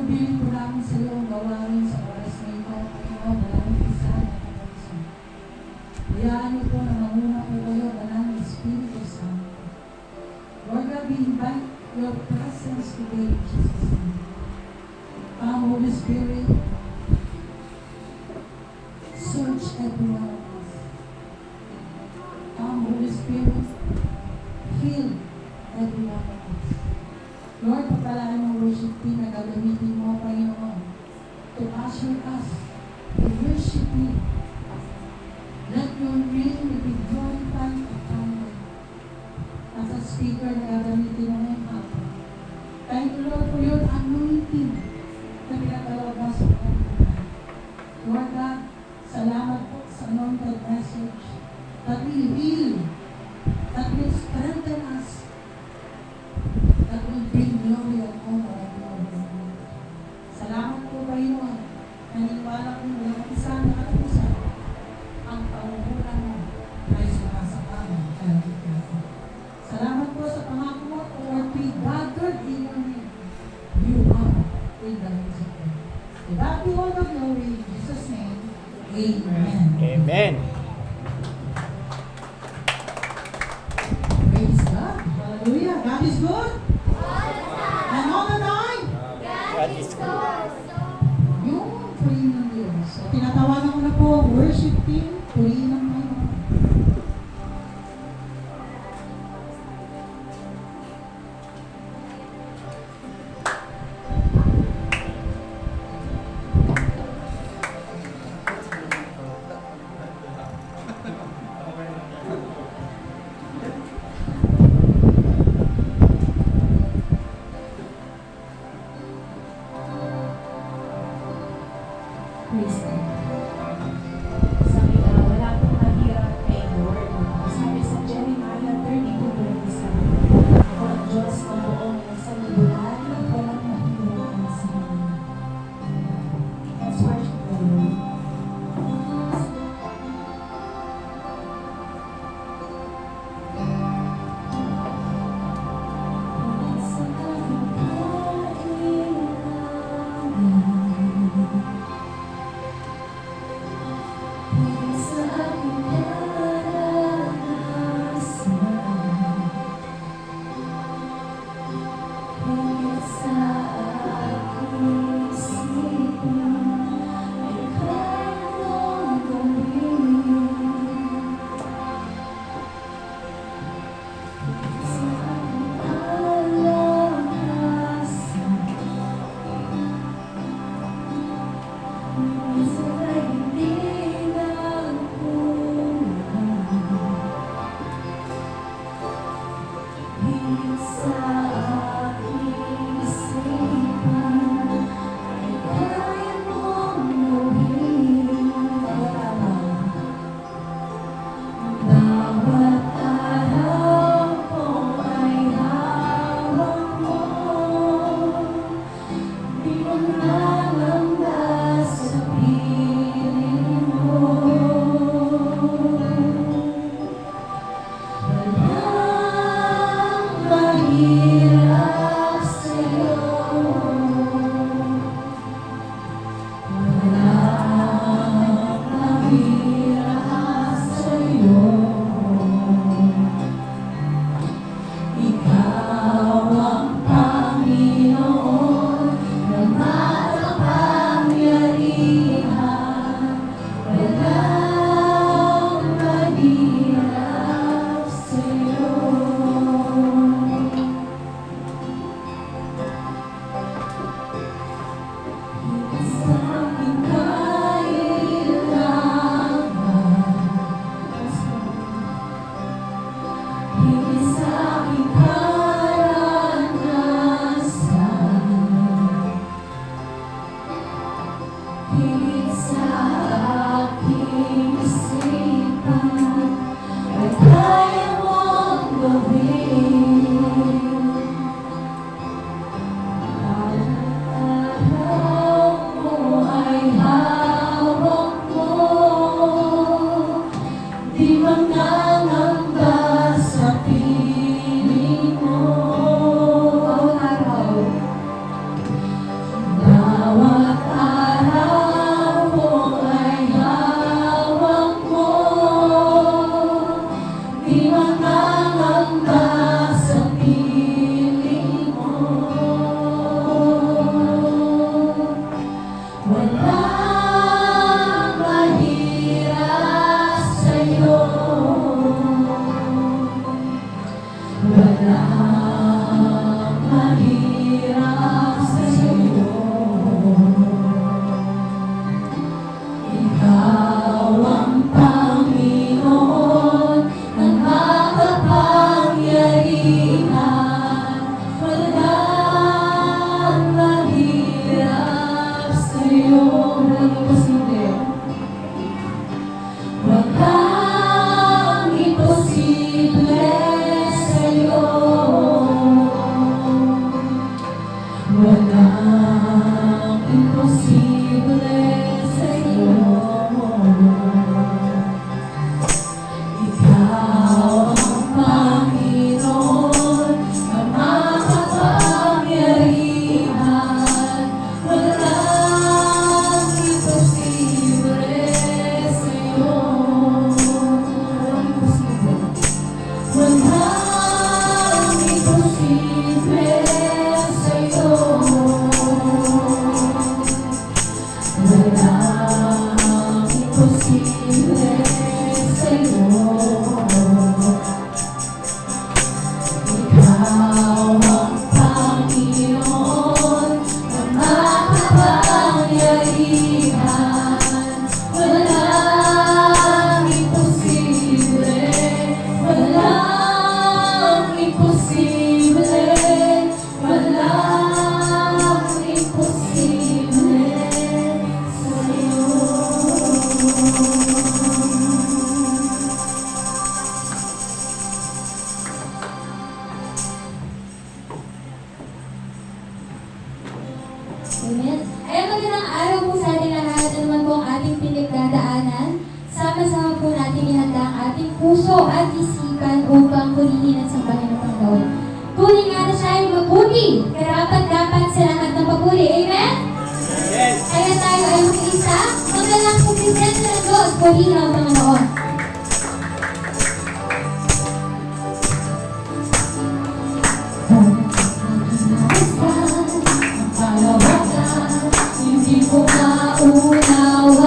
Inuubili po namin sa iyo ang gawain sa oras na ito, Panginoon, walang isa na kapag-isa. Hayaan niyo po na manguna po kayo, Banal na Espiritu Santo. Lord God, we invite your presence today in Jesus' name. Come, Holy Spirit, search every one of us. Come, Holy Spirit, heal every one of us. Lord, pagkalaan ng worship team na gagamitin mo, Panginoon, to usher us to worship you. Let your name be glorified at time. As a speaker na gagamitin mo ngayong hapon. Thank you, Lord, for your anointing na pinatawag mo sa kanila. Lord God, salamat po sa anointed message that will heal, that will strengthen us, that will bring glory and honor and glory. Salamat po, Panginoon. Naniniwala ko walang isa na katapusan ang pamumulan mo ay sumasakama kaya kita. Salamat po sa pangako mo, Lord, we gathered in your name. You are in the midst of them. To God be all the glory in Jesus' name. Amen. Amen. Praise God. Hallelujah. God is good. And all the time. God is good. Yung purihin ng Diyos. So, tinatawagan ko na po, worship team, purihin ng Panginoon. Praise God. Sabi nga, Amen. Ay, magandang araw po sa ating lahat. Ano man po ang ating pinagdadaanan, sama-sama po natin ihanda ang ating puso at isipan upang purihin at sambahin ang Panginoon. Tunay nga na siya ay mabuti, karapat-dapat sa lahat ng papuri. Amen? Yes. Kaya tayo ay mag-isa, magalang kumpisyan ng Diyos, purihin ang Panginoon. Hindi ko maunawaan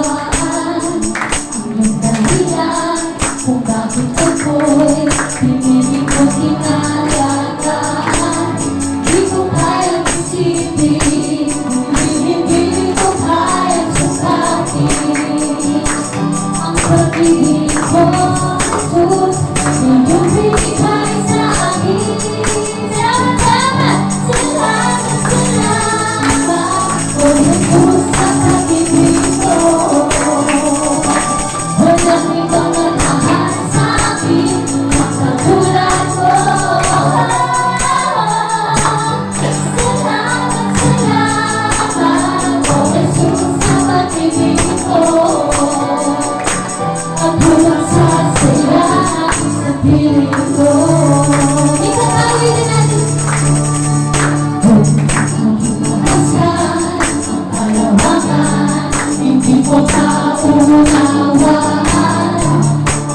ang iyong dahilan kung bakit ako'y pinili ko tinalagaan. Di ko kayang isipin, hindi ko kayang sukatin ang pag-ibig ko, Jesus, iyong binigay sa akin. Salamat, salamat, salamat, oh Jesus, sa pag-ibig mo. Walang ibang nagmahal sa akin, ang katulad mo. Salamat, salamat, oh Jesus, sa pag-ibig mo. Ang buwan sa saya sa piling ko. Ikatawin na natin. Hindi ko kaunawaan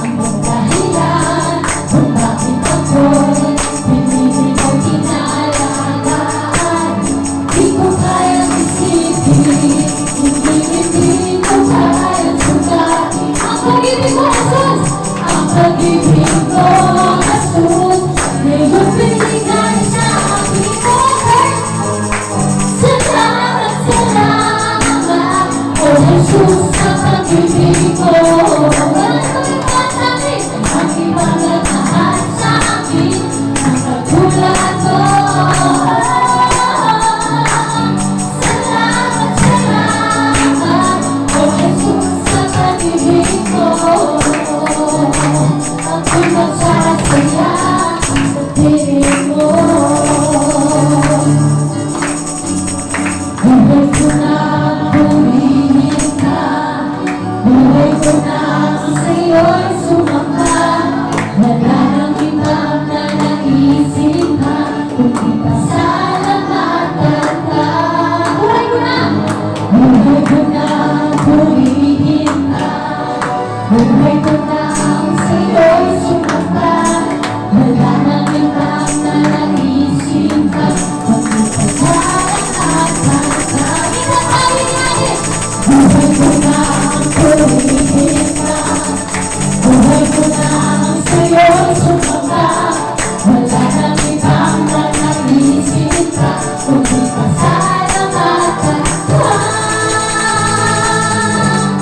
ang dahilan kung bakit ako'y pinili ko tinalagaan. Di ko kayang isipin, hindi ko kayang sukatin ang pag-ibig mo, Jesus! Ang pag-ibig mo, Jesus, ngayon binigay sa aking buhay. Salamat, salamat, oh Jesus, sa pag-ibig mo. Walang pag-ibig natin, ang ibang nagmahal sa akin, ang katulad mo. Salamat, salamat, oh Jesus, sa pag-ibig mo. Ang ibang sasaya sa piling mo. Buhay ko na purihin ka, buhay ko na sa'yo'y sumamba. Wala nang ibang nanaisin ka, kundi pasalamatan ka. Buhay ko na purihin ka, buhay ko na sa'yo'y sumamba. Wala nang ibang nanaisin ka, kundi pasalamatan ka. Ikatawin natin. Buhay ko na purihin ka, buhay ko na sa'yo'y sumamba. Wala nang ibang nanaisin ka, kundi pasalamatan ka.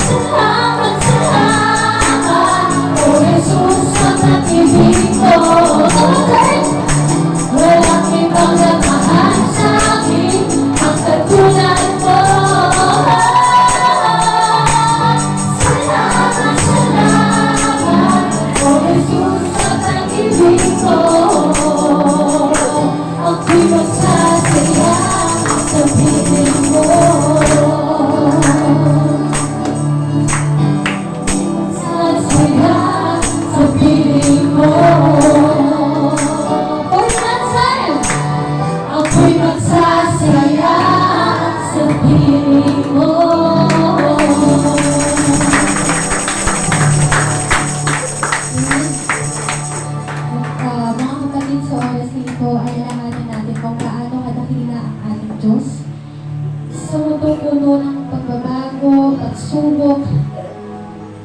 Salamat, salamat, oh Jesus, sa pag-ibig mo. Walang ibang nagmahal sa akin, ang katulad mo. Salamat, salamat, oh Jesus, sa pag-ibig mo. Ako'y magsasaya sa piling mo. Magsasaya sa piling mo. Ako'y magsasaya sa piling mo. Mga kapatid, sa oras nito ay alamanan natin kung gaano kadakila ang ating Diyos. Sa mundong puno ng pagbabago, pagsubok,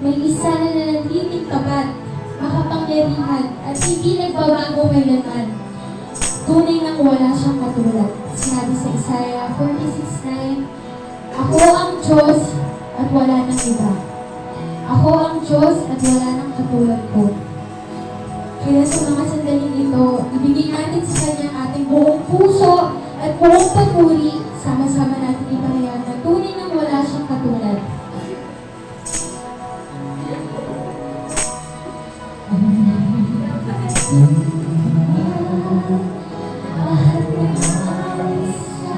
may isa na nanatiling tapat, makapangyarihan, at hindi nagbabago kailanman. Tunay nang wala siyang katulad. Sinabi sa Isaiah 46:9, Ako ang Diyos at wala nang iba. Ako ang Diyos at wala nang katulad ko. Kaya sa mga sandaling ito, ibigay natin sa Kanya ating buong puso at buong papuri, sama-sama natin ipahayag na tunay nang wala siyang katulad. Lahat ng alis sa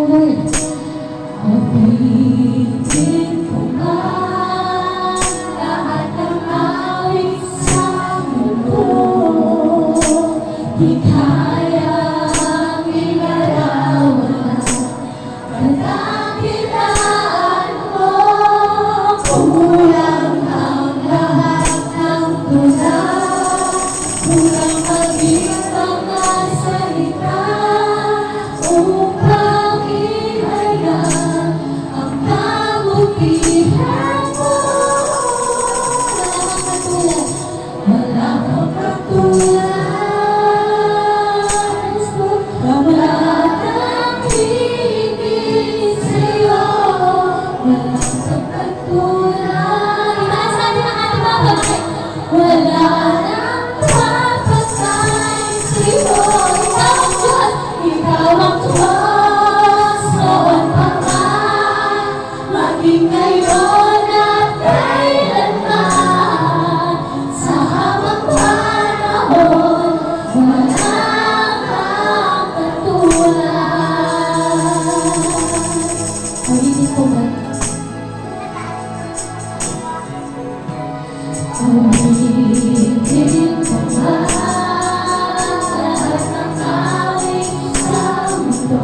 Lord. Awitin ko man lahat ng awit sa mundo. Di kayang inarawan kadakilaan mo. Kumulang ang lahat ng tulad, kulang maging mga salita upang ihayag ang kabutihan mo. Wala kang katulad, wala kang higit sa'yo. Wala kang katulad. Itaas natin ang ating mga kamay. Wala nang papatay sa'yo. Ikaw ang Diyos, noon pa man, maging ngayon at kailanman. Sa habang panahon, wala kang katulad. Ulitin ko ba? Ulitin ko ba? Lahat ng awit sa mundo.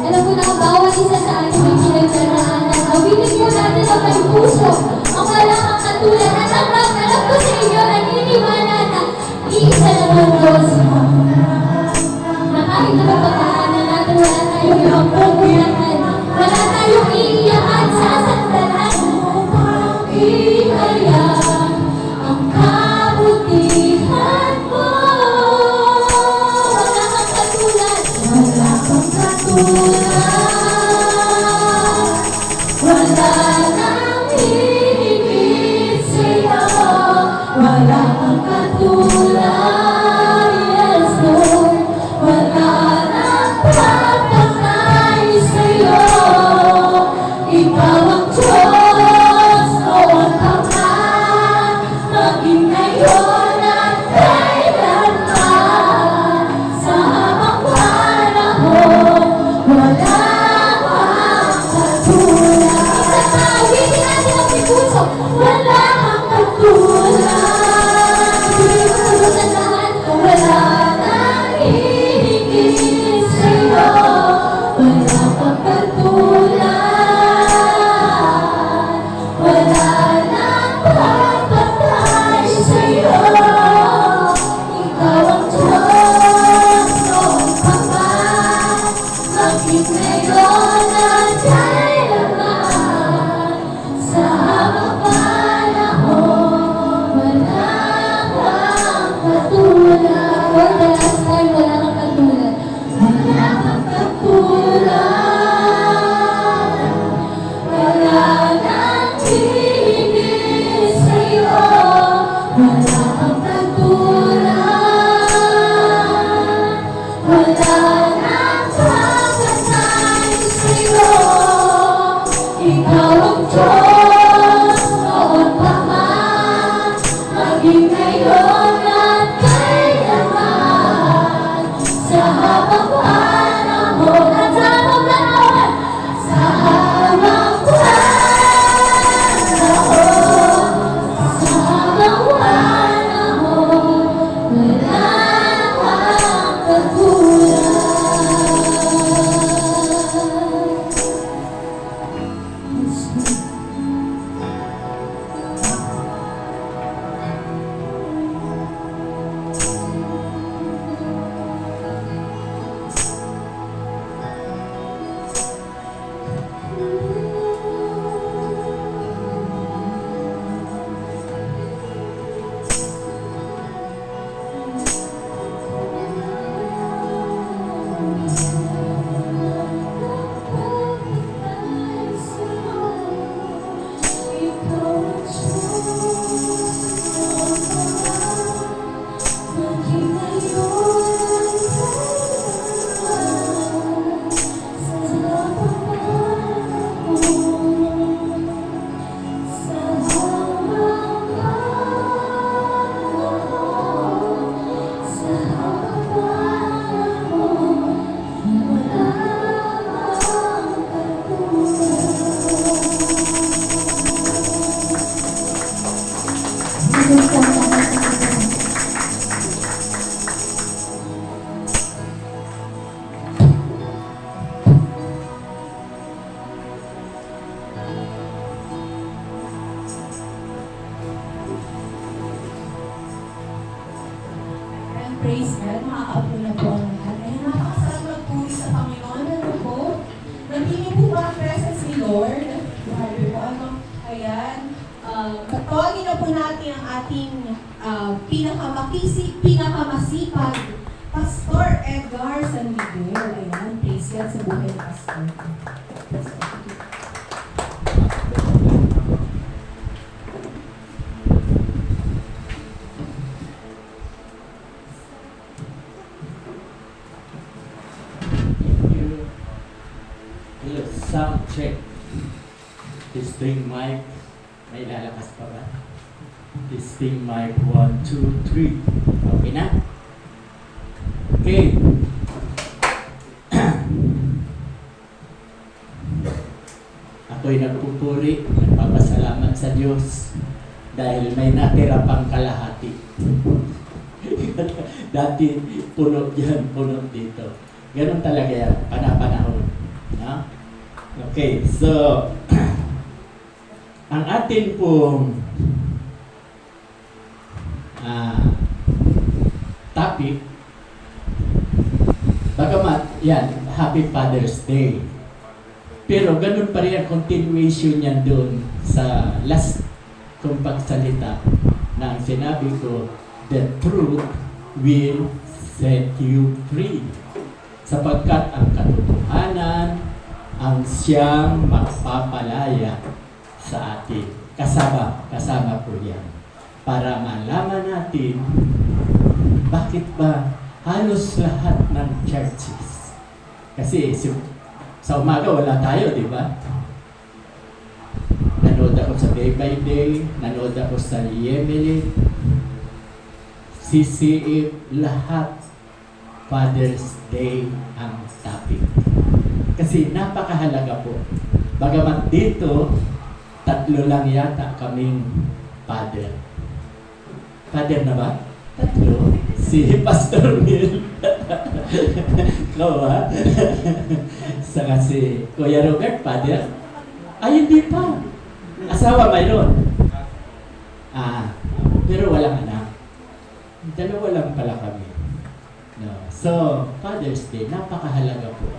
Alam ko na ang bawat isa sa atin may pinagdaraanan. Awitin po natin ang may puso, ang walang ang katulad. At alam ko sa inyo, naniniwala na iisa lang ang Diyos. Na kahit na pagkakaanan natin, wala tayong ibang pupunahan. Wala tayong iiyakan sa sandalan. Upang ihayag ang kabutihan mo. Wala kang katulad. Wala kang katulad. Wala nang hihigit sa'yo. Wala kang katulad. Yes, Lord. Wala nang papatay sa'yo. Ikaw ang Diyos, noon pa man, maging ngayon at kailanman. Sa habang panahon, wala kang katulad. Isang awitin natin ang may puso. Wala kang katulad. Ibigay mo sa Diyos ang lahat. Wala nang hihigit sa'yo. Wala kang katulad. Wala nang papatay sa'yo. Ikaw ang Diyos, noon pa man, maging ngayon at kailanman. Sa habang panahon, wala kang katulad. For the last time, wala kang katulad. Wala kang katulad. Wala nang hihigit sa'yo. Wala kang katulad. Wala nang papatay sa'yo. natin ang ating pinakamasipag, Pastor Edgar San Miguel. Ayan, praise God sa buhay ng Pastor. Thank you. Hello, sound check. Testing mic. May lalakas pa ba? Testing mic 1, 2, 3. Okay na? Okay. Ako'y nagpupuri, nagpapasalamat sa Diyos dahil may natira pang kalahati. Dati puno dyan, puno dito. Ganon talaga yan, panapanahon. No? Okay, so ang atin pong topic, bagamat yan, Happy Father's Day. Pero ganun pa rin ang continuation niyan doon sa last kong pagsalita na ang sinabi ko, the truth will set you free. Sapagkat ang katotohanan ang siyang magpapalaya sa atin. Kasama po yan. Para malaman natin bakit ba halos lahat ng churches. Kasi sa umaga wala tayo, di ba? Nanood ako sa Day by Day, nanood ako sa Yemelit, CCF, lahat Father's Day ang topic. Kasi napakahalaga po. Bagamat dito, 3 lang yata kaming father. Father na ba? 3? Si Pastor Will. Ikaw ba? Saka si Kuya Robert, father? Ay, hindi pa. Asawa mayroon. Pero walang anak. 2 lang pala kami. No. So, Father's Day, napakahalaga po.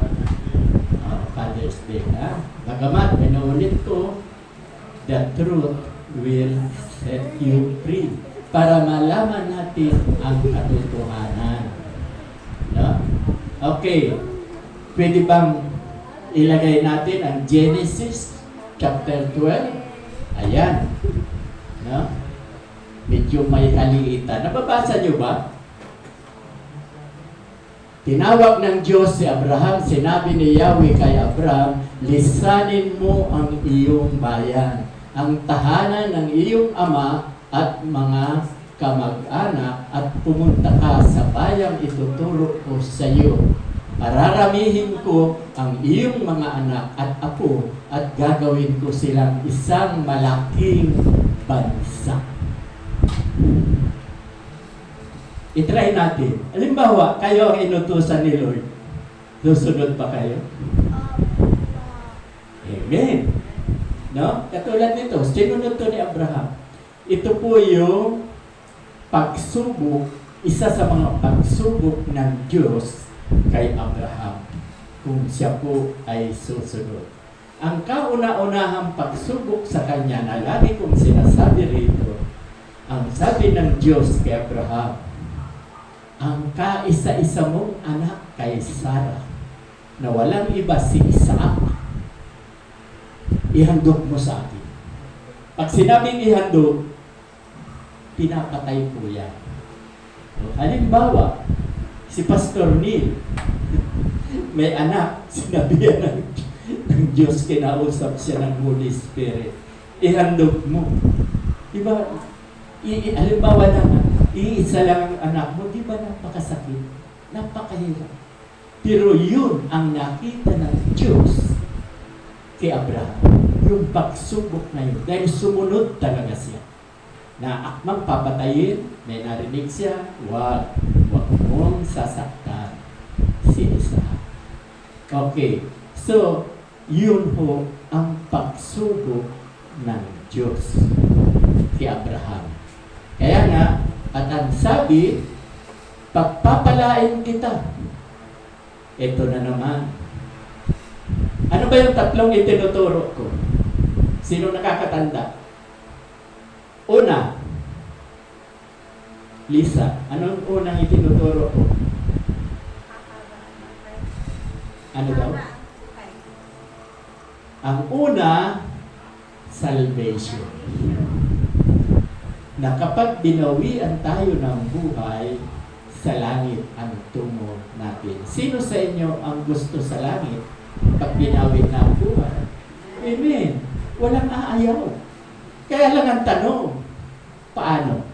Father's Day. Bagamat, pinaulit ko, the truth will set you free para malaman natin ang katotohanan. No? Okay. Pwede bang ilagay natin ang Genesis chapter 12? Ayan. No? Medyo may kaliitan. Nababasa niyo ba? Tinawag ng Diyos si Abraham, sinabi ni Yahweh kay Abraham, lisanin mo ang iyong bayan, ang tahanan ng iyong ama at mga kamag-anak at pumunta ka sa bayang ituturo ko sa iyo. Pararamihin ko ang iyong mga anak at apo at gagawin ko silang isang malaking bansa. I-try natin. Halimbawa, kayo ang inutusan ni Lord. Susunod pa kayo? Amen. No? Katulad nito, sinunod to ni Abraham. Ito po yung pagsubok, isa sa mga pagsubok ng Diyos kay Abraham kung siya po ay susunod. Ang kauna-unahang pagsubok sa kanya na lagi kong sinasabi rito, ang sabi ng Diyos kay Abraham, ang kaisa-isa mong anak kay Sarah na walang iba si Isaac, ihandog mo sa akin. Pag sinabing ihandog, pinapatay po yan. Halimbawa, si Pastor Neil, may anak, sinabihan ng Diyos, kinausap siya ng Holy Spirit. Ihandog mo. Diba? Halimbawa naman, iisa lang ang anak mo, di ba napakasakit? Napakahirap. Pero yun ang nakita ng Diyos kay Abraham. Yung pagsubok na yun. Dahil sumunod talaga siya. Na akmang papatayin, may narinig siya, wag mong sasaktan si Isaac. Okay. So, yun ho ang pagsubok ng Diyos kay Abraham. Kaya nga, at ang sabi, pagpapalain kita. Ito na naman. Ano ba yung 3 itinuturo ko? Sino nakakatanda? Una, Lisa, anong unang itinuturo ko? Ano daw? Ang una, salvation. Na kapag binawian tayo ng buhay, sa langit ang tungo natin. Sino sa inyo ang gusto sa langit pag binawi na ang buhay? Amen. Walang aayaw. Kaya lang ang tanong, paano?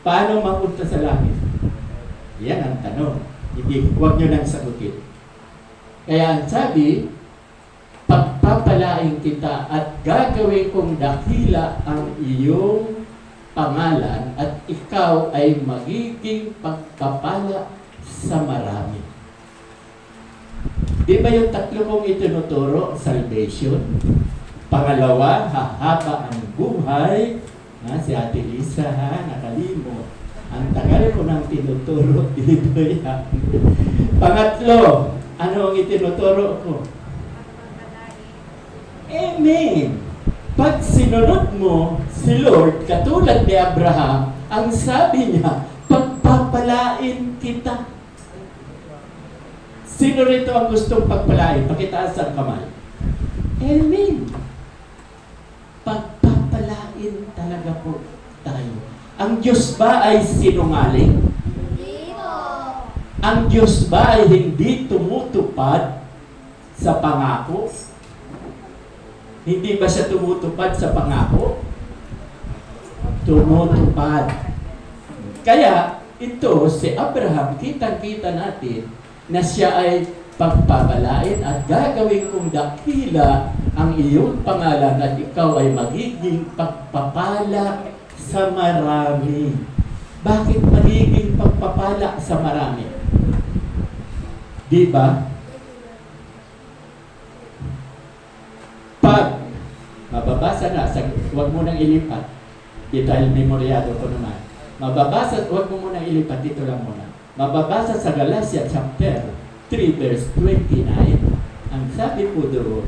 Paano mapunta sa langit? Yan ang tanong. Hindi, huwag nyo nang sagutin. Kaya ang sabi, pagpapalain kita at gagawin kong dakila ang iyong pangalan at ikaw ay magiging pagpapala sa marami. Di ba yung tatlo kong itinuturo? Salvation. Pangalawa, hahaba ang buhay. Si Ate Lisa, nakalimot. Ang tagal ko nang tinuturo dito yan. Pangatlo, ano ang itinuturo ko? Amen. Pag sinunod mo si Lord, katulad ni Abraham, ang sabi niya, pagpapalain kita. Sino rito ang gustong pagpalain? Pakitaas ang kamay. Amen. Pagpapalain talaga po tayo. Ang Diyos ba ay sinungaling? Hindi po. Ang Diyos ba ay hindi tumutupad sa pangako? Hindi ba siya tumutupad sa pangako? Tumutupad. Kaya ito, si Abraham, kitang-kita natin na siya ay pagpapalain at gagawin kong dakila ang iyong pangalan at ikaw ay magiging pagpapala sa marami. Bakit magiging pagpapala sa marami? Di ba? Pag mababasa na, huwag mo nang ilipat. Dahil memoryado ko naman. Mababasa, huwag mo munang ilipat, dito lang muna. Mababasa sa Galatia chapter 3 verse 29, ang sabi po doon,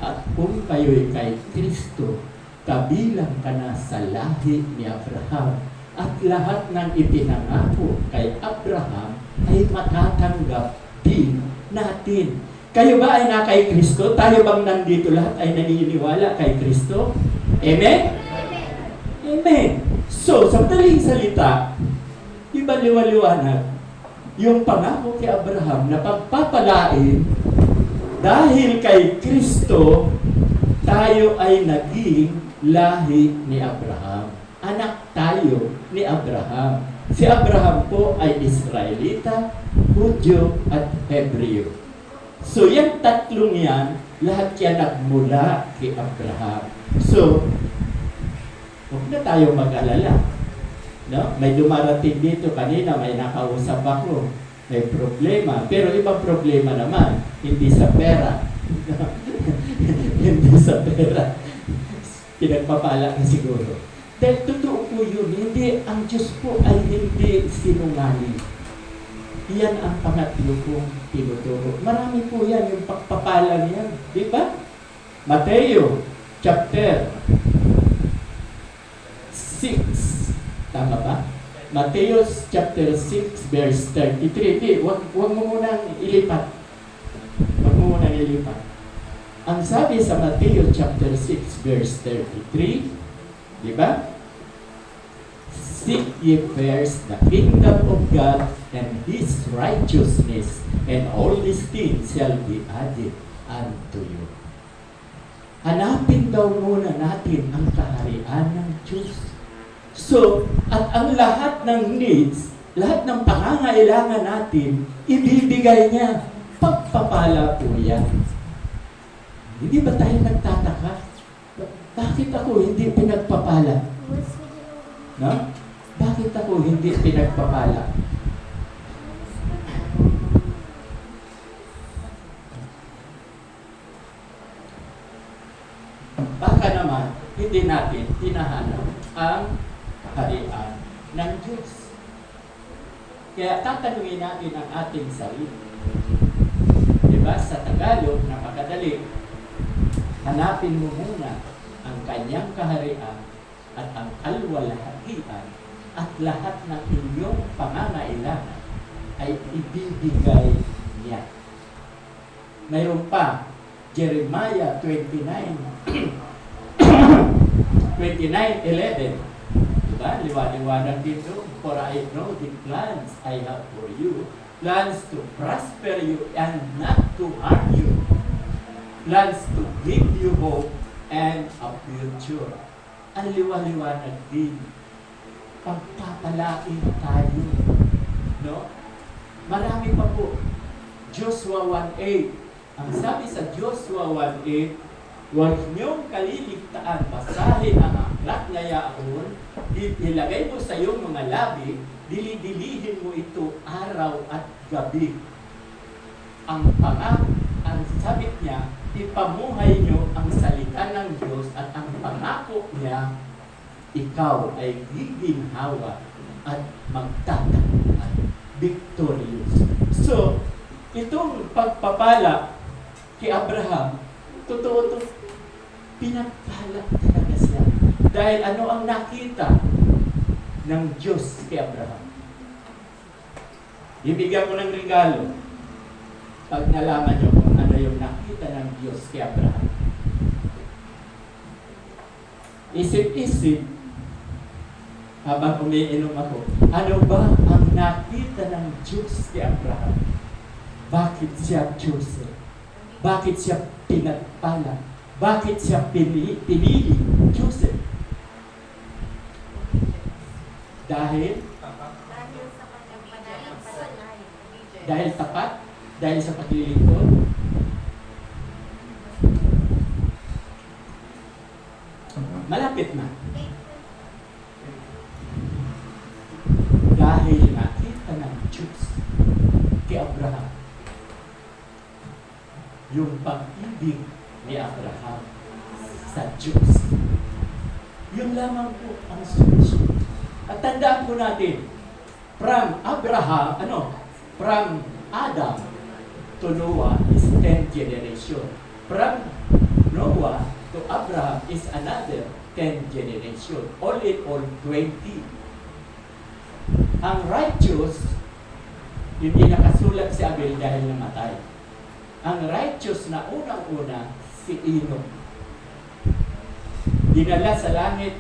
at kung kayo'y kay Kristo, kabilang ka na sa lahi ni Abraham, at lahat ng ipinangako kay Abraham ay matatanggap din natin. Kayo ba ay na kay Kristo? Tayo bang nandito lahat ay naniniwala kay Kristo? Amen? Amen. So, sa madaling salita, di ba liwaliwanag? Yung pangako kay Abraham na pagpapalain dahil kay Kristo, tayo ay naging lahi ni Abraham. Anak tayo ni Abraham. Si Abraham po ay Israelita, Hudyo at Hebreo. So, yung tatlong yan, lahat yan nagmula kay Abraham. So, huwag na tayo mag-alala. No? May dumarating dito kanina, may nakausap ako. May problema. Pero ibang problema naman, hindi sa pera. Hindi sa pera. Pinagpapala ka siguro. Dahil totoo po yun, hindi, ang Diyos po ay hindi sinungaling. Yan ang pangatlo kong tinuturo. Marami po yan, yung pagpapala niyan. Di ba? Mateo, chapter 6. Tama ba? Mateo, chapter 6, verse 33. Di, wag mo munang ilipat. Wag mo munang ilipat. Ang sabi sa Mateo, chapter 6, verse 33, di ba? Seek ye first the kingdom of God and His righteousness, and all these things shall be added unto you. Hanapin daw muna natin ang kaharian ng Diyos. So, at ang lahat ng needs, lahat ng pangangailangan natin, ibibigay niya. Pagpapala po yan. Hindi ba tayo nagtataka? Bakit ako hindi pinagpapala? No? Bakit ako hindi pinagpapala? Baka naman, hindi natin hinahanap ang kaharian ng Diyos. Kaya tatanungin natin ang ating sarili. Diba? Sa Tagalog, napakadali. Hanapin mo muna ang kanyang kaharian at ang kalwalhatian at lahat ng inyong pangangailangan ay ibibigay niya. Mayroon pa, Jeremiah 29:11. Diba? Liwanag dito. For I know the plans I have for you, plans to prosper you and not to harm you, plans to give you hope and a future. Ang liwanag din. Pagpapalain tayo. No? Marami pa po. Joshua 1:8. Ang sabi sa Joshua 1:8, huwag niyong kaliligtaan, basahin ang aklat na yaon, ilagay mo sa iyong mga labi, dilidilihin mo ito araw at gabi. Ang sabi niya, ipamuhay niyo ang salita ng Diyos at ang pangako niya, ikaw ay giginhawa at magtataguan, victorious. So, itong pagpapala kay Abraham, totoo ito, pinagpala talaga siya. Dahil ano ang nakita ng Diyos kay Abraham? Ibigyan ko ng regalo pag nalaman niyo kung ano yung nakita ng Diyos kay Abraham. Isip-isip, habang umiinom ako, ano ba ang nakita ng Diyos kay Abraham? Bakit siya chosen? Bakit siya pinagpala? Bakit siya pinili? Chosen. Dahil tapat? Dahil sa paglilingkod? Malapit na. Dahil nakita ng Diyos kay Abraham yung pag-ibig ni Abraham sa Diyos. Yun lamang po ang solusyon. At tandaan po natin, from Adam to Noah is 10 generation. From Noah to Abraham is another 10 generation. All in all, 20. Ang righteous, hindi nakasulat si Abel dahil namatay. Ang righteous na unang-una, si Enoch. Dinala sa langit,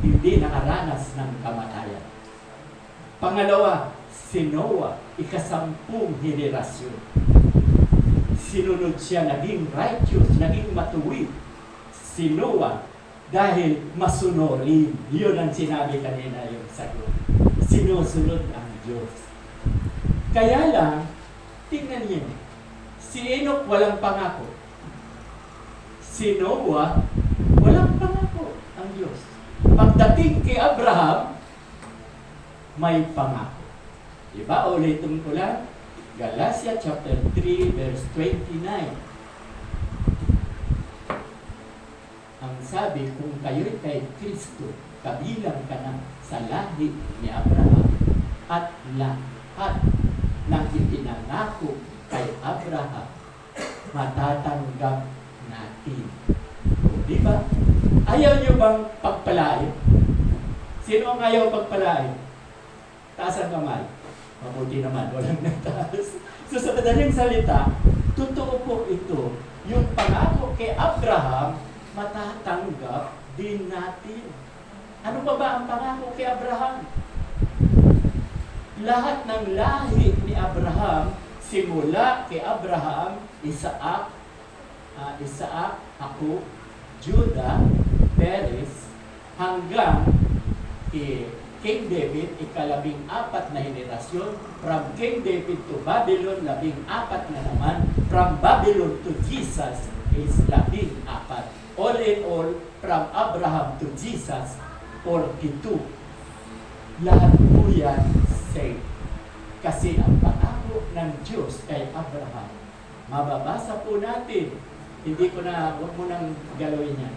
hindi nakaranas ng kamatayan. Pangalawa, si Noah, ikasampung henerasyon. Sinunod siya, naging righteous, naging matuwid. Si Noah, dahil masunurin. Yun ang sinabi kanina yung sagot. Sinusunod ang Diyos. Kaya lang, tingnan niyo, si Enoch walang pangako. Si Noah, walang pangako ang Diyos. Pagdating kay Abraham, may pangako. Diba? Ulitin ko lang. Galatia chapter 3 verse 29. Ang sabi, kung kayo'y kay Kristo, kabilang ka na sa lahi ni Abraham at lahat ng ipinangako kay Abraham, matatanggap natin. O, di ba? Ayaw nyo bang pagpalain? Sino ang ayaw pagpalain? Taas ang kamay. Mabuti naman, walang nagtaas. So sa madaling salita, totoo po ito. Yung pangako kay Abraham, matatanggap din natin. Ano ba ang pangako kay Abraham? Lahat ng lahi ni Abraham, simula kay Abraham, Isaac, Jacob, Judah, Perez, hanggang kay King David, ikalabing-apat na henerasyon. From King David to Babylon, 14 na naman. From Babylon to Jesus is 14. All in all, from Abraham to Jesus, 42. Lahat po yan saved. Kasi ang pangako ng Diyos kay Abraham, mababasa po natin, huwag mo nang galawin yan.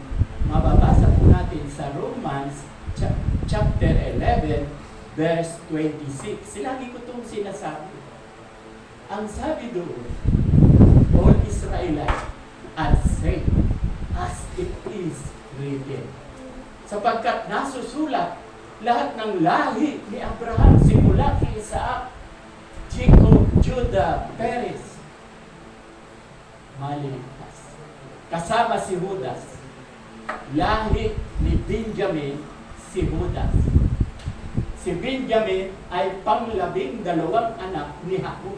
Mababasa po natin sa Romans chapter 11, verse 26. Lagi ko itong sinasabi. Ang sabi doon, all Israelites are saved as it is written. Sapagkat nasusulat lahat ng lahi ni Abraham simula kay Isaac, Jacob, Judah, Perez, maliligtas. Kasama si Judas. Lahi ni Benjamin, si Judas. Si Benjamin ay pang-12 anak ni Jacob.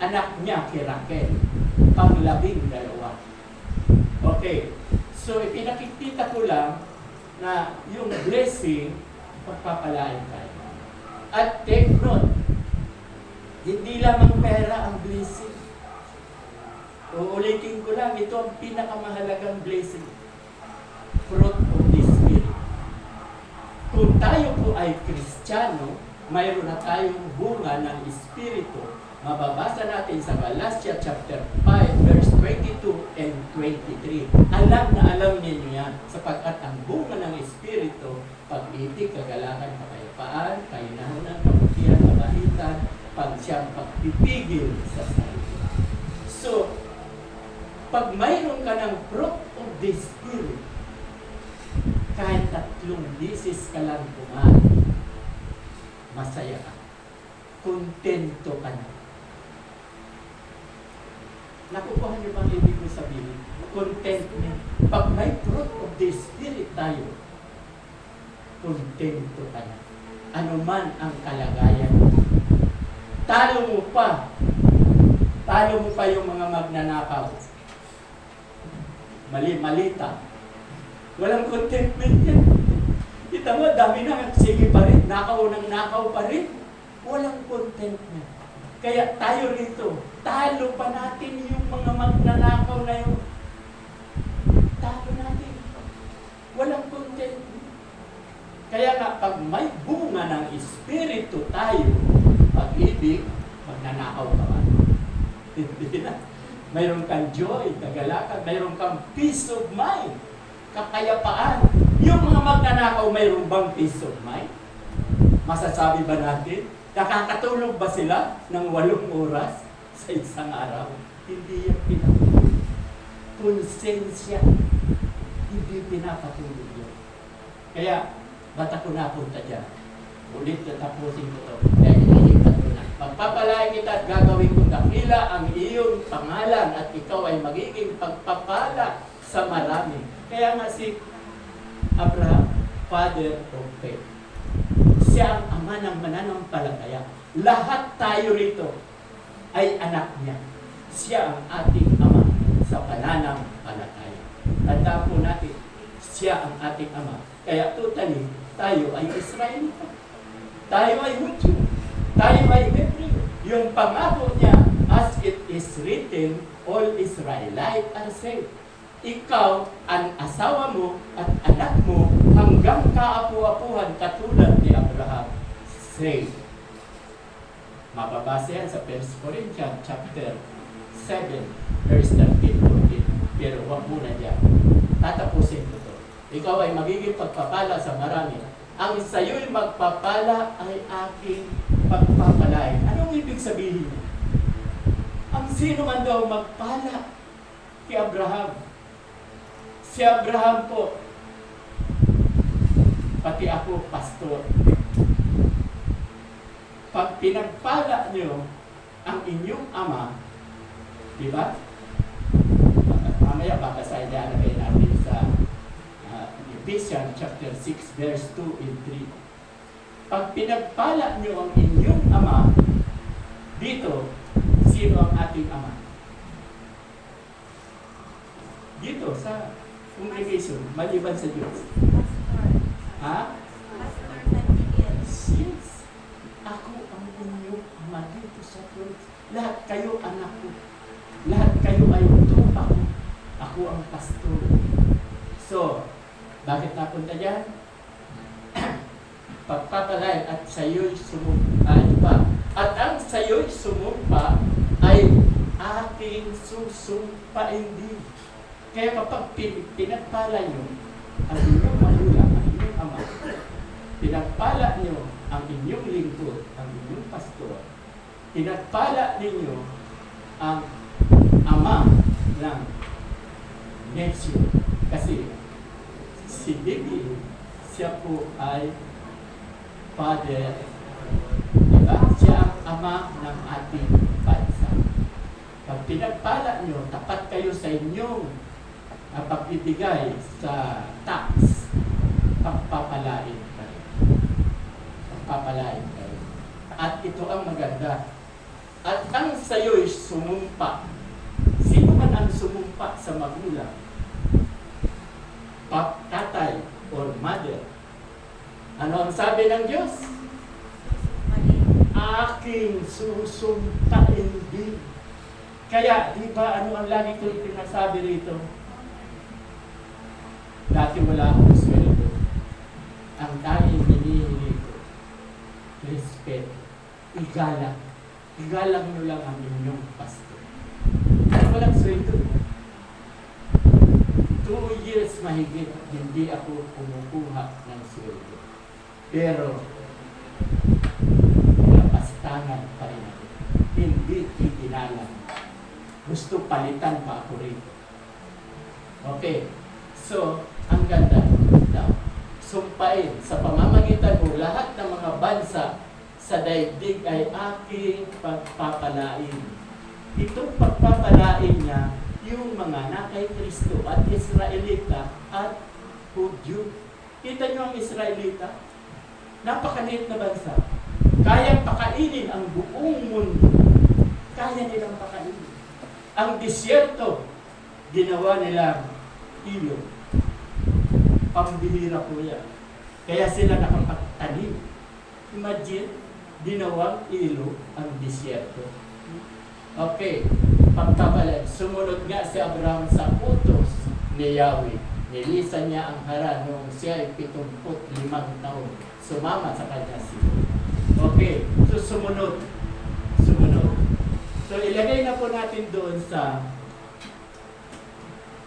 Anak niya kay Raquel. Pang-12. Okay. So, ipinakikita ko lang na yung blessing, pagpapalain tayo. At take note, hindi lamang pera ang blessing. Uulitin ko lang, ito ang pinakamahalagang blessing. Fruit of the Spirit. Kung tayo po ay Kristiyano, mayroon na tayong bunga ng Espiritu. Mababasa natin sa Galatia chapter 5, verse 22 and 23. Alam na alam ninyo yan, sapagkat ang bunga ng Espiritu, pag-ibig, kagalakan, kapayapaan, kainahunan, kabutihan, kabaitan, pagsiyang pagpipigil sa sarili. So, pag mayroon ka ng fruit of the Spirit, kahit 3 beses ka lang kumain, masaya ka. Kontento ka na. Nakukuha niyo bang ibig ko sabihin? Contentment. Pag may fruit of the Spirit tayo, kontento ka na. Ano man ang kalagayan. Talo mo pa yung mga magnanakaw. Mali-malita. Walang contentment yan. Kita mo, dami na, sige pa rin. Nakaw pa rin. Walang contentment. Kaya tayo rito, talo pa natin yung mga magnanakaw na yun. Talo natin. Walang contentment. Kaya nga, pag may bunga ng Espiritu tayo, pag-ibig, magnanakaw ka ba? Hindi na. Mayroon kang joy, kagalakan, mayroon kang peace of mind, kapayapaan. Yung mga magnanakaw, mayroon bang peace of mind? Masasabi ba natin? Nakakatulog ba sila ng 8 oras sa isang araw? Hindi yan pinatulog. Konsensya, hindi pinapatulog yun. Kaya, ba't ako napunta dyan? Ulit na tapusin ko ito. Kaya inihipat ko na. Pagpapalain kita at gagawin kong dakila ang iyong pangalan at ikaw ay magiging pagpapala sa marami. Kaya nga si Abraham, father of faith. Siya ang ama ng mananampalataya. Lahat tayo rito ay anak niya. Siya ang ating ama sa pananampalataya. Tandaan po natin, siya ang ating ama. Kaya totally, tayo ay Israelita. Tayo ay Hudyo. Tayo ay Hebrew. Yung pangako niya, as it is written, all Israelite are saved. Ikaw, ang asawa mo at anak mo hanggang kaapu-apuhan katulad ni Abraham, saved. Mababasa yan sa 1 Corinthians chapter 7, verse 13-14. Pero huwag muna dyan. Tatapusin ko to. Ikaw ay magiging pagpapala sa marami. Ang sayo'y magpapala ay aking pagpapalain. Anong ibig sabihin niya? Ang sino man daw magpala kay Abraham. Si Abraham po, pati ako, pastor. Pag pinagpala niyo ang inyong ama, di ba? Mamaya babasahin natin sa Ephesians chapter 6, verse 2 and 3. Pag pinagpala niyo ang inyong ama, dito, sino ang ating ama? Dito, sa congregation, maliban sa Diyos. Ha? Yes. Ako ang inyong ama dito sa Diyos. Lahat kayo anak ko. Lahat kayo ay tropa ko. Ako ang pastor. So, bakit napunta dyan? Pagpapalain at sayo'y sumumpa. At ang sayo'y sumumpa ay aking susumpain din. Kaya kapag pinagpala nyo ang inyong magulang, ang inyong ama, pinagpala nyo ang inyong lingkod, ang inyong pastor, pinagpala ninyo ang ama ng nation. Kasi si Bibi siya po ay Father, diba? Siya ang Ama ng ating bansa. Pag pinagpala nyo, tapat kayo sa inyong pagbibigay sa tax, pagpapalain kayo. Pagpapalain kayo. At ito ang maganda. At ang sayo'y sumumpa. Sino man ang sumumpa sa magulang? Tatay or mother. Ano ang sabi ng Diyos? Aking susumpain din. Kaya, di ba, ano ang lagi ko pinasabi rito? Dati wala akong sweldo. Ang tanging hinihingi ko, respeto, igalang. Igalang nyo lang ang inyong pastor. Dahil walang sweldo. 2 years mahigit, hindi ako kumukuha ng sweldo. Pero, napastangan pa rin ako. Hindi itinalang. Gusto palitan pa ako rito. Okay. So, ang ganda. Now, sumpain sa pamamagitan mo lahat ng mga bansa sa daigdig ay aking pagpapalain. Itong pagpapalain niya yung mga na kay Kristo at Israelita at Hudyo. Kita niyo ang Israelita? Napakaliit na bansa. Kayang pakainin ang buong mundo. Kaya nilang pakainin. Ang disyerto, ginawa nilang ilog. Pambihira po yan. Kaya sila nakapagtanim. Imagine, ginawang ilog ang disyerto. Okay, pagkabalan. Sumunod nga si Abraham sa utos ni Yahweh. Nilisan niya ang hara noong siya ay 75 taon. Sumama sa kanya siya. Okay, so sumunod. So ilagay na po natin doon sa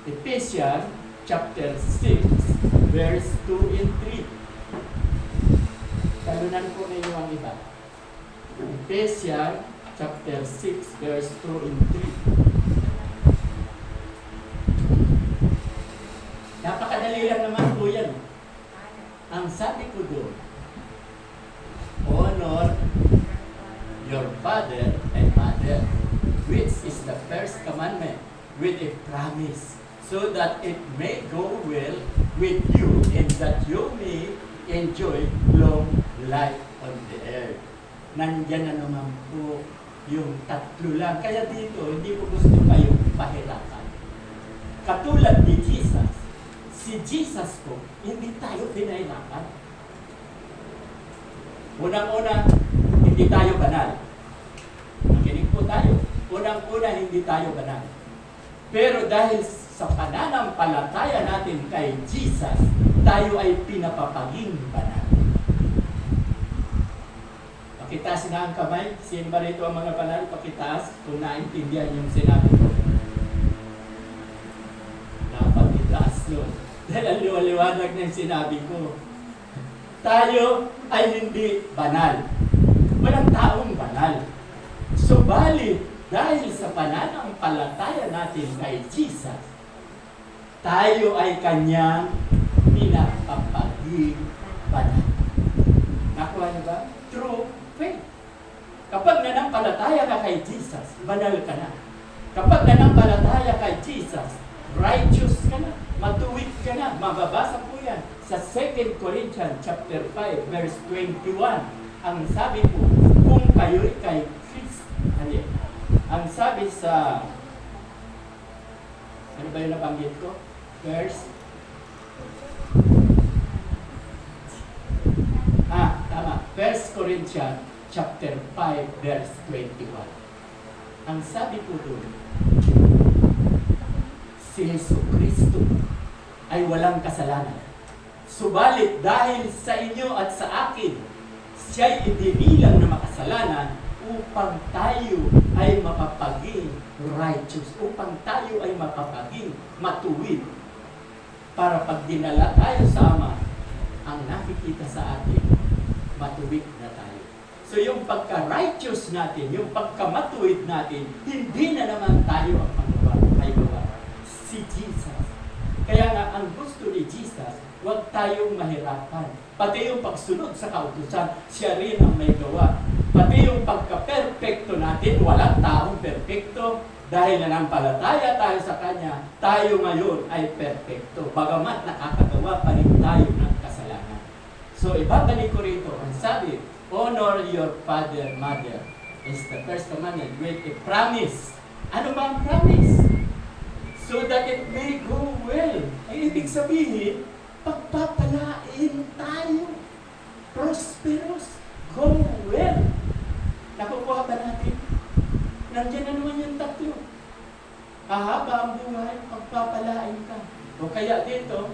Ephesians chapter 6, verse 2 and 3. Talunan po ninyo ang iba. Ephesians chapter 6, verse 2 and 3. Napakadali lang naman po yan. Ang sabi ko doon, honor your father and mother, which is the first commandment, with a promise, so that it may go well with you and that you may enjoy long life on the earth. Nandyan na naman po yung tatlo lang. Kaya dito, hindi ko gusto kayong pahirapan. Katulad ni Jesus, si Jesus po, hindi tayo pinahirapan. Unang-una, hindi tayo banal. Makinig po tayo. Unang-una, hindi tayo banal. Pero dahil sa pananampalataya natin kay Jesus, tayo ay pinapapaging banal. Pakitaas na ang kamay. Sino ba rito ang mga banal? Pakitaas kung naintindihan yung sinabi ko. Napakitaas nun. Dahil ang liwanag ng sinabi ko. Tayo ay hindi banal. Walang taong banal. Subalit, dahil sa pananampalataya natin kay Jesus, tayo ay kanyang pinapapaging banal. Nakuha niyo ba? True faith. Kapag nanampalataya ka kay Jesus, banal ka na. Kapag nanampalataya kay Jesus, righteous ka na, matuwid ka na. Mababasa po yan sa 2 Corinthians chapter 5, verse 21. Ang sabi po, kung kayo'y kay Kristo, ang sabi sa, ano ba yung nabanggit ko? Verse, tama, 1 Corinthians chapter 5, verse 21. Ang sabi po doon, si Jesucristo ay walang kasalanan. Subalit dahil sa inyo at sa akin, siya'y idinilang na makasalanan upang tayo ay mapapaging righteous, upang tayo ay mapapaging matuwid. Para pag dinala tayo sa Ama, ang nakikita sa atin, matuwid na tayo. So yung pagka-righteous natin, yung pagka-matuwid natin, hindi na naman tayo ang magawa. Si Jesus. Kaya nga, ang gusto ni Jesus, huwag tayong mahirapan. Pati yung pagsunod sa kautusan, siya rin ang may gawa. Pati yung pagka-perfecto natin, walang taong perfecto. Dahil nanampalataya tayo sa Kanya, tayo ngayon ay perfecto. Bagamat nakakagawa pa rin tayo ng kasalanan. So, ibabalik ko rito, ang sabi, honor your father, mother, is the first commandment with a promise. Ano ba ang promise? So that it may go well. Ay ibig sabihin, pagpapalain tayo. Prosperous. Go well. Nakukuha ba natin? Nandiyan na naman yung tatlo. Hahaba ang buhay, pagpapalain ka. O kaya dito,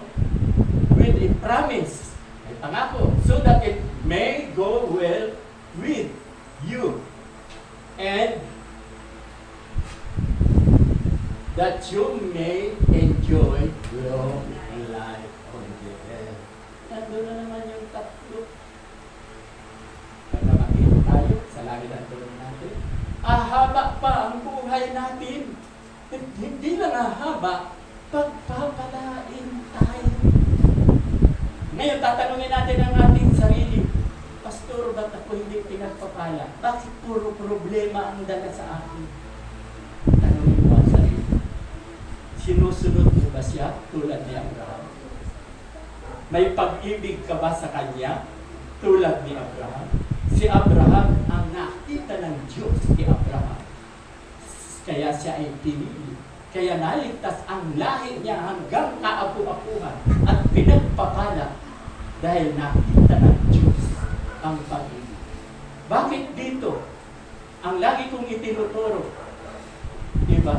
with a promise. May pangako. So that it may go well with you. And that you may enjoy long life on the earth. Nandun na naman yung tatlo. Kaya makita tayo sa langit ang tulong natin. Ahaba pa ang buhay natin. Hindi lang ahaba, pagpapalain tayo. Ngayon, tatanungin natin ang ating sarili. Pastor, ba't ako hindi pinagpapala? Bakit puro problema ang dala sa akin? Tanungin mo ang sarili. Sinusunod mo ba siya tulad ni Abraham? May pag-ibig ka ba sa kanya tulad ni Abraham? Si Abraham ang nakita ng Diyos kay Abraham. Kaya siya ay pinili. Kaya naligtas ang lahi niya hanggang kaapu-apuhan at pinagpapala dahil nakita ng Diyos ang pag-ibig. Bakit dito? Ang lagi kong itinuturo. Diba?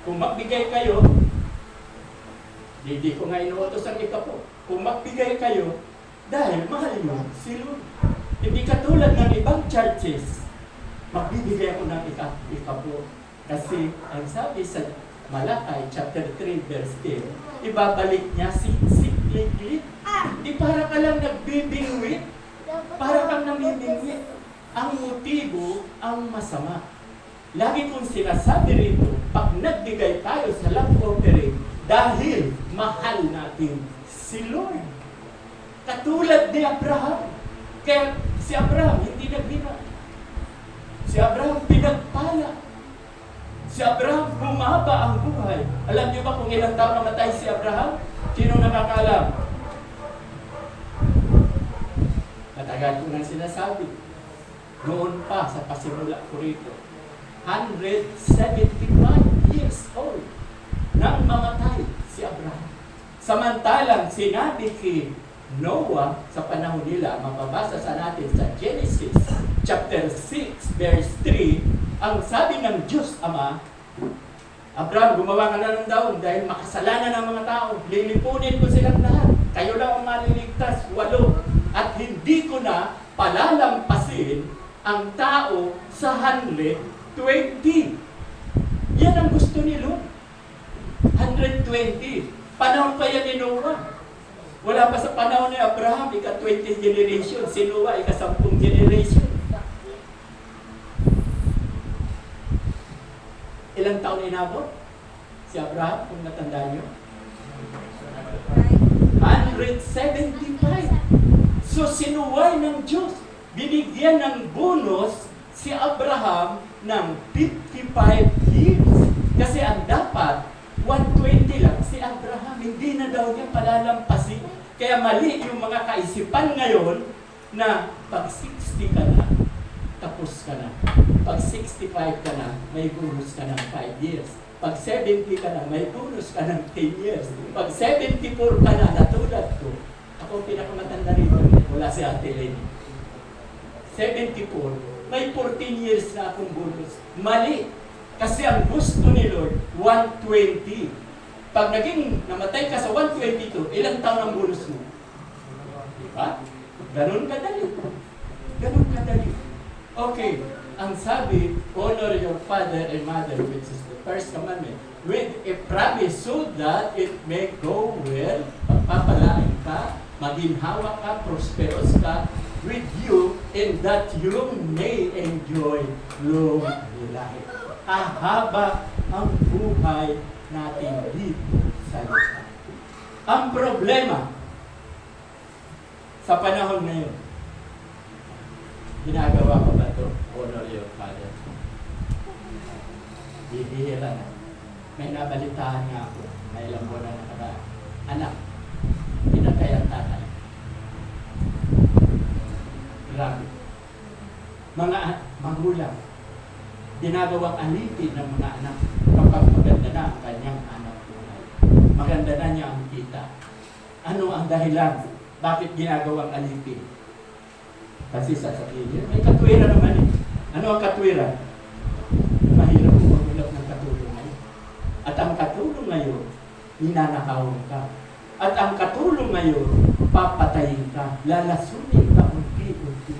Kung magbigay kayo, hindi ko nga inuutos ang ikapo. Kung magbigay kayo, dahil mahal mo si Lord. Hindi katulad ng ibang churches, magbibigay ako ng ikapo. Kasi ang sabi sa Malakay chapter 3 verse 10, ibabalik niya sikliglig. Di para ka lang nagbibingwit, para kang namimingwit. Ang motibo ang masama. Lagi kong sinasabi rito, pag nagbigay tayo sa love offering, dahil mahal natin si Lord. Katulad ni Abraham. Kaya si Abraham hindi nagbina. Si Abraham pinagpala. Si Abraham bumaba ang buhay. Alam niyo ba kung ilang taon namatay si Abraham? Sino nakakaalam? Matagal ko nang sinasabi. Noon pa sa pasimula ko rito. 175 years old nang mamatay si Abraham. Samantalang sinabi kay Noah sa panahon nila, mababasa sa natin sa Genesis chapter 6 verse 3, ang sabi ng Diyos Ama, Abraham, gumawa ka na ng daon dahil makasalanan ng mga tao. Lilipunin ko silang lahat. Kayo lang ang maliligtas, 8. At hindi ko na palalampasin ang tao sa 120. Yan ang gusto ni Lord. 120. Panahon pa yan ni Noah. Wala pa sa panahon ni Abraham, ika-20 generation. Si Noah, ika-10 generation. Ilang taon inabot? Si Abraham, kung natandaan nyo? 175. So, sinuway ng Diyos. Binigyan ng bonus si Abraham ng 55 years. Kasi ang dapat, 120 lang si Abraham. Hindi na daw niya palalampasin. Kaya mali yung mga kaisipan ngayon na pag 60 ka na, tapos ka na. Pag 65 ka na, may bonus ka ng 5 years. Pag 70 ka na, may bonus ka ng 10 years. Pag 74 ka na, natulad ko, ako pinakamatanda rito, wala si Ate Lenny. 74, may 14 years na akong bonus. Mali. Kasi ang gusto ni Lord, 120. Pag namatay ka sa 122, ilang taon ang bonus mo? Diba? Ganun kadali. Ganun kadali. Okay, ang sabi, honor your father and mother, which is the first commandment, with a promise so that it may go well, pagpapalain ka, maginhawa ka, prosperous ka, with you, and that you may enjoy long life. Ahaba ang buhay natin dito sa lupa. Ang problema sa panahon ngayon, ginagawa ko ba ito? Honor your father. Bibihira na. May nabalitaan nga ako. May ilang buwan na nakaraan. Anak, pinatay ang tatay. Grabe. Mga magulang, ginagawang alipin ng mga anak kapag maganda na ang kanyang anak buhay. Maganda na niya ang kita. Ano ang dahilan? Bakit ginagawang alipin? Kasi sasabihin niya, may katwiran naman eh. Ano ang katwiran? Mahirap magulap ng katulong ngayon. At ang katulong ngayon, ninanakawin ka. At ang katulong ngayon, papatayin ka. Lalasunin ka unti-unti.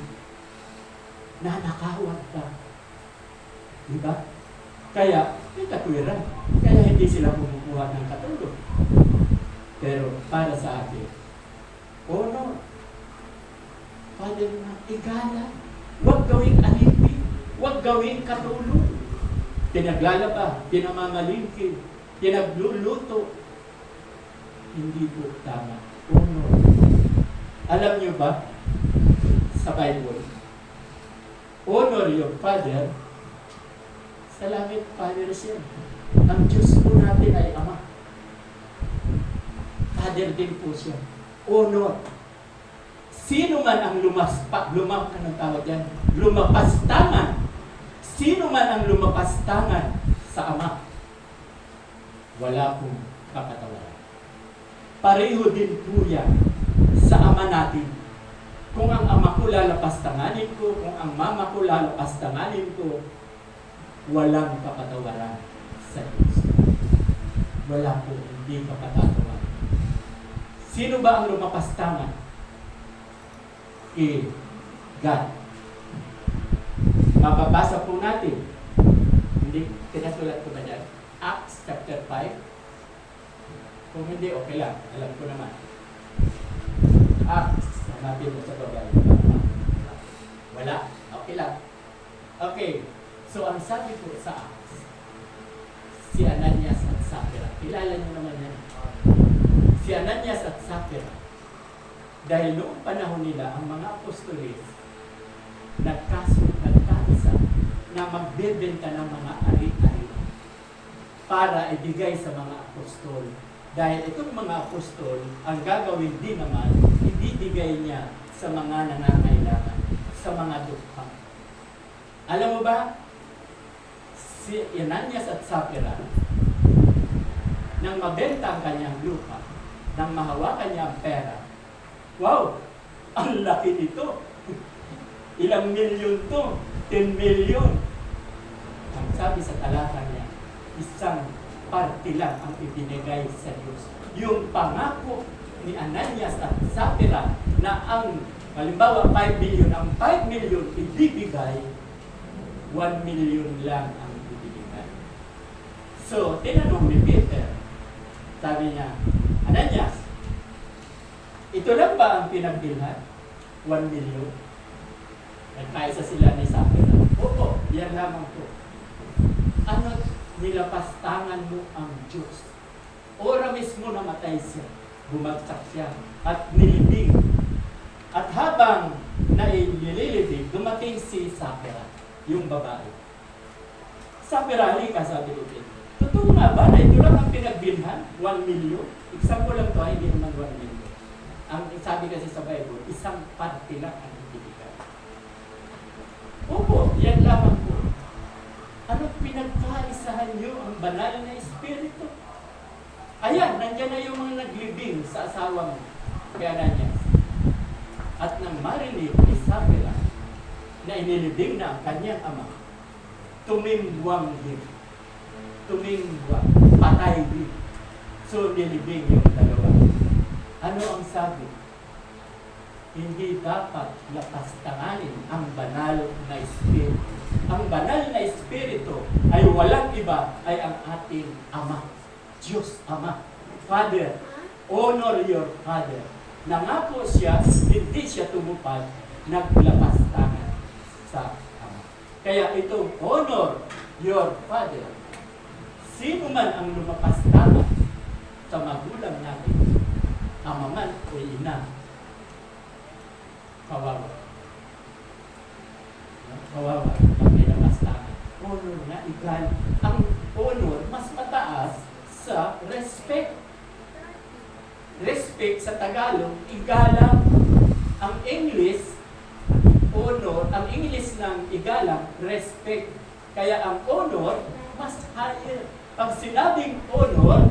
Nanakawan ka. Diba? Kaya, may katwiran. Kaya hindi sila kumukuha ng katulong. Pero para sa akin, honor. Father na, igala. Huwag gawing alipin. Huwag gawing katulong. Pinaglalaba, pinamamalingki, pinagluluto. Hindi po tama. Honor. Alam niyo ba, sa Bible, honor your father, sa langit, Father siya. Ang Diyos po natin ay Ama. Father din po siya. Honor. Sino man ang lumapastangan. Sino man ang lumapastangan sa Ama, wala pong kapatawaran. Pareho din po yan sa Ama natin. Kung ang Ama ko lalapastanganin ko, kung ang Mama ko lalapastanganin ko, walang kapatawaran sa Diyos. Wala po, hindi kapatawaran. Sino ba ang lumapastangan? God. Mababasa po natin. Hindi, pinasulat ko ba dyan? Acts chapter 5. Kung hindi, okay lang. Alam ko naman. Acts. Hanapin mo sa baba. Wala? Okay lang. Okay. So, ang sabi ko sa Acts, si Ananias at Sapphira. Kilala niyo naman yan. Si Ananias at Sapphira. Dahil noong panahon nila, ang mga apostolis nagkaisa na magbebenta ng mga ari-ari para ibigay sa mga apostol. Dahil itong mga apostol, ang gagawin din naman, ibibigay niya sa mga nangangailangan, sa mga dukha. Alam mo ba, si Ananias at Sapphira, nang mabenta ang kanyang lupa, nang mahawakan niya ang pera, wow! Ang laki nito! Ilang milyon to? 10 million. Ang sabi sa talata niya, isang parte lang ang ibinigay sa Diyos. Yung pangako ni Ananias at Sapphira na ang, halimbawa 5 million, ang 5 million ibibigay, 1 million lang ang ibibigay. So, tinanong ni Peter, sabi niya, Ananias, ito lang ba ang pinagbilhan? 1 million? Nagkaisa sila ni Sapphira. Opo, yan lamang po. Ano nilapastangan mo ang Diyos? Ora mismo namatay siya. Bumagsak siya at nilibing. At habang nililibing, dumating si Sapphira, yung babae. Sapphira, halika, sabi ni Peter. Totoo nga ba na ito lang ang pinagbilhan? 1 million? Example lang to, hindi naman 1 million. Ang sabi kasi sa Bible, isang parte lang ang ibibigay. Opo, yan lamang po. Ano pinagkaisahan niyo ang banal na Espiritu? Ayan, nandiyan na yung mga naglibing sa asawang kay Ananias. At nang marinig ni Sapphira na inilibing na ang kanyang ama, tumingwang din. Tumingwang, patay din. So, nilibing yung dalawa. Ano ang sabi? Hindi dapat lapastanganin ang banal na Espiritu. Ang banal na Espiritu ay walang iba, ay ang ating Ama. Diyos Ama. Father, honor your Father. Nangako siya, hindi siya tumupad, naglapastangan sa Ama. Kaya itong honor your Father. Sino man ang lumapastangan sa magulang natin, ama man o ina, kawawa. Kawawa ang pinamastahan. Honor nga, igal. Ang honor, mas mataas sa respect. Respect sa Tagalog, igalang. Ang English, honor, ang English ng igalang, respect. Kaya ang honor, mas higher. Pag sinabing honor,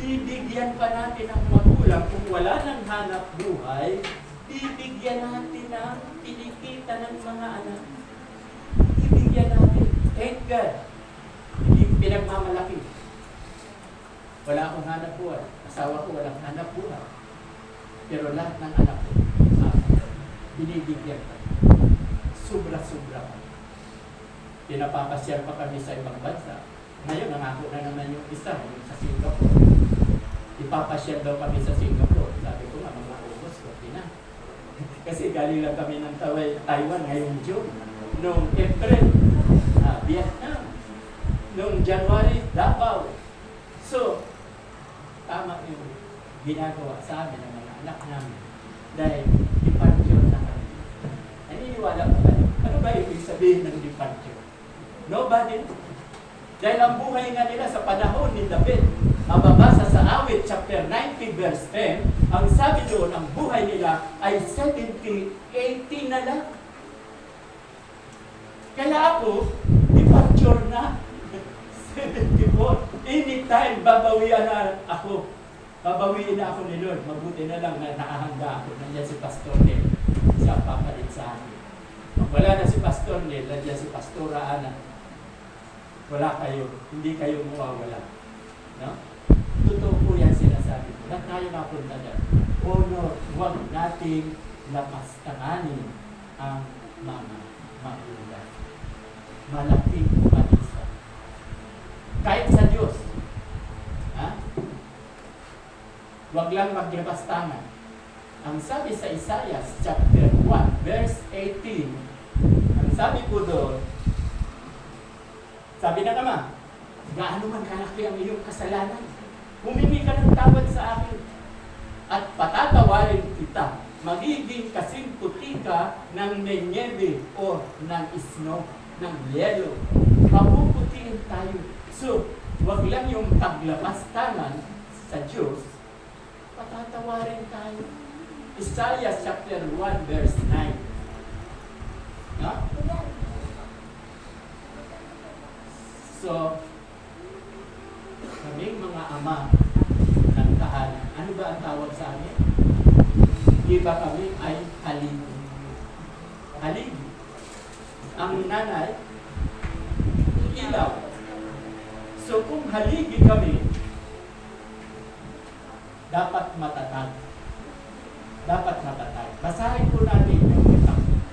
bibigyan pa natin ang magulang kung wala nang hanap buhay, bibigyan natin ang pinikita ng mga anak. Bibigyan natin. Thank God. Hindi pinagmamalaki. Wala akong hanap buhay. Asawa ko walang hanap buhay. Pero lahat ng anak ko, binibigyan ka. Sobra-sobra ka. Pinapapasyal pa kami sa ibang bansa. Ngayon, nangako na naman yung isa, yung sa Singapore. Ipapasyal daw kami sa Singapore. Sabi ko nga, mga August, okay na. Kasi galing lang kami ng Taiwan ngayong June. Noong April, Vietnam. Noong January, Davao. So, tama yung ginagawa sa amin ng mga anak namin. Dahil departure na kami. Naniniwala ko kayo. Ano ba ibig sabihin ng departure? Nobody. Dahil ang buhay nga nila sa panahon ni David, mababasa sa Awit chapter 90 verse 10, ang sabi doon, ang buhay nila ay 70, 80 na lang. Kaya ako, departure na. 74. Anytime, babawian na ako. Babawiin na ako ni Lord. Mabuti na lang na nakahanda ako. Nandiyan si Pastor Nel. Siya papalit sa akin. Pag wala na si Pastor Nel, nandiyan si Pastora Ana. Wala kayo. Hindi kayo mawawala. No? Totoo po yan sinasabi ko. Lahat tayo napunta dyan. Honor, huwag nating lapastanganin ang mga magulang. Malaking umanisa. Kahit sa Diyos. Ha? Huwag lang maglapastangan. Ang sabi sa Isaiah chapter 1 verse 18, ang sabi ko doon, sabi na naman, gaano man kalaki ang iyong kasalanan, humingi ka ng tawad sa akin at patatawarin kita. Magiging kasing puti ka ng ninyebe o ng snow, ng yelo. Mapuputiin tayo. So, wag lang yung paglapastangan sa Diyos, patatawarin tayo. Isaiah chapter 1 verse 9. No? So, kaming mga ama ng tahanan, ano ba ang tawag sa amin? Iba kami ay haligi. Haligi. Ang nanay, ilaw. So, kung haligi kami, dapat matatag. Dapat matatag. Basahin po natin yung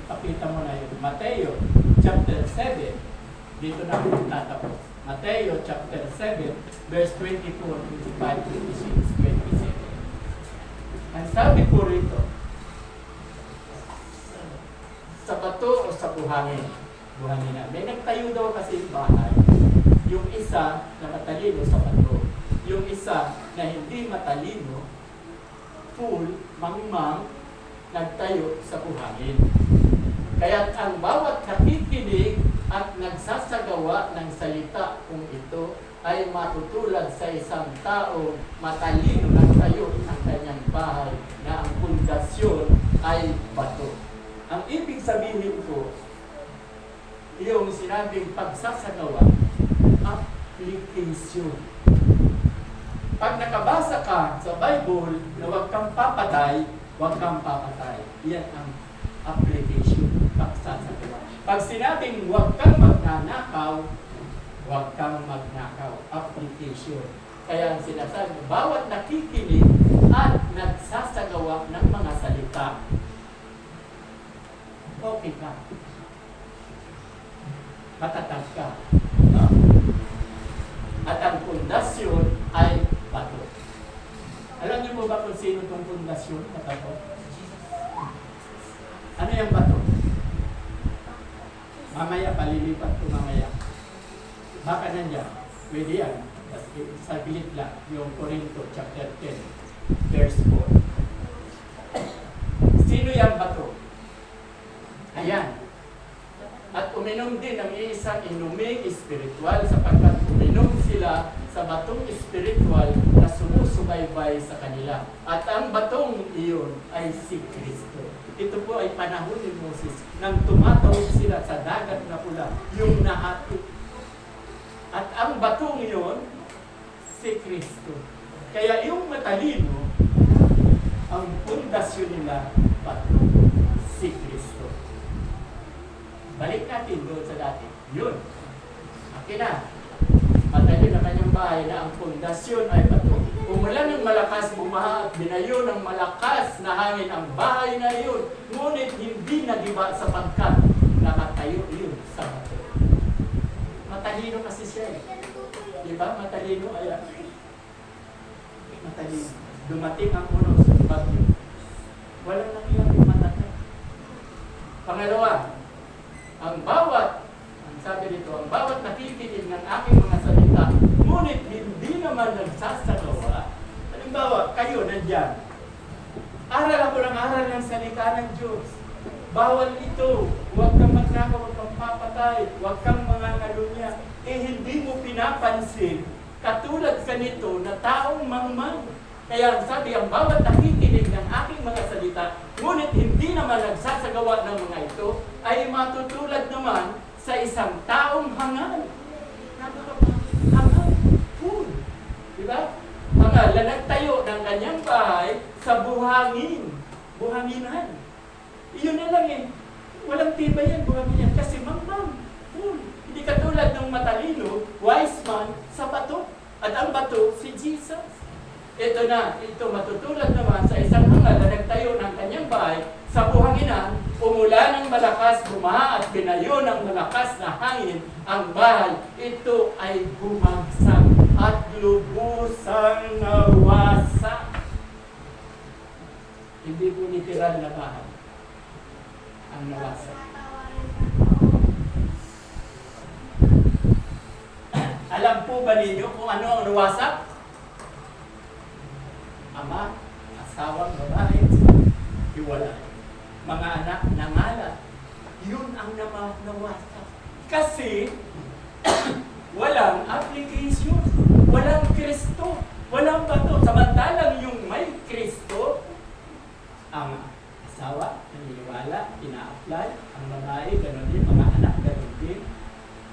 kapita mo na yun. Mateo chapter 7. Dito na po tatapos. Mateo chapter 7, verse 24, 25, 26, 27. Ang sabi po rito, sa bato o sa buhangin? Buhangin na. May nagtayo daw kasi bahay. Yung isa na matalino sa bato. Yung isa na hindi matalino, full, mangmang, nagtayo sa buhangin. Kaya ang bawat nakikinig at nagsasagawa ng salita kung ito ay matutulad sa isang tao matalino ng tayo ng kanyang bahay na ang pundasyon ay bato. Ang ibig sabihin ko, yung sinabing pagsasagawa, application. Pag nakabasa ka sa Bible na huwag kang papatay, huwag kang papatay. Yan ang application, pagsasagawa. Pag sinabing huwag kang magnanakaw, huwag kang magnakaw. Application. Kaya ang sinasabi, bawat nakikinig at nagsasagawa ng mga salita, okay ka. Matatag ka. No? At ang pundasyon ay bato. Alam niyo po ba kung sino itong pundasyon na bato? Ano yung bato? Mamaya, palilipat ko mamaya. Baka nandiyan. Pwede yan. Saglit lang, yung Corinto chapter 10, verse 4. Sino yung bato? Ayan. At uminom din ng isang inuming espiritual sapagkat uminom sila sa batong espiritual na sumusubaybay sa kanila. At ang batong iyon ay si Kristo. Ito po ay panahon ni Moses nang tumatawid sila sa dagat na pula, yung nahati. At ang batong iyon, si Kristo. Kaya yung matalino, ang pundasyon nila, bato, si Kristo. Balik natin doon sa dati. Yun. Akin na. Matalino na kanyang bahay na ang pundasyon ay bato. Umulan ng malakas, bumaha at binayo ng malakas na hangin ang bahay na iyon. Ngunit hindi nagiba sapagkat nakatayo yun sa bato. Matalino kasi siya eh. Diba? Matalino ay matalino. Dumating ang unos ng bagyo. Walang nangyari matatay. Pangalawa, ang sabi dito, ang bawat nakikinig ng aking mga salita, ngunit hindi naman nagsasagawa. Halimbawa, kayo nandyan. Aral ako ng aral ng salita ng Diyos. Bawal ito. Huwag kang magnakaw, huwag kang papatay, huwag kang mangangalunya. Hindi mo pinapansin, katulad ka nito na taong mangmang. Kaya sabi, ang bawat nakikinig ng aking mga salita, ngunit hindi naman nagsasagawa ng mga ito, ay matutulad naman sa isang taong hangal. Hangal. Fool. Diba? Hangal na nagtayo ng kanyang bahay sa buhangin. Buhanginan. Iyon na lang eh. Walang tibay yan, buhangin yan. Kasi mangmang. Fool. Hindi katulad ng matalino, wise man, sa bato. At ang bato, si Jesus. Ito na, ito matutulad naman sa isang hangal na nagtayo ng kanyang bahay sa buhanginan, umulan ng malakas, bumaha at binayo ng malakas na hangin ang bahay. Ito ay bumagsak at lubusang nawasak. Hindi po literal na bahay ang nawasak. Alam po ba ninyo kung ano ang nawasak? Ama, asawang babae, hiwalay. Mga anak, nangalat. Yun ang nawasak. Kasi, walang application. Walang Kristo. Walang bato. Samantalang yung may Kristo, ang asawa, naniniwala, ina-apply, ang babae, gano'n din, mga anak, gano'n din,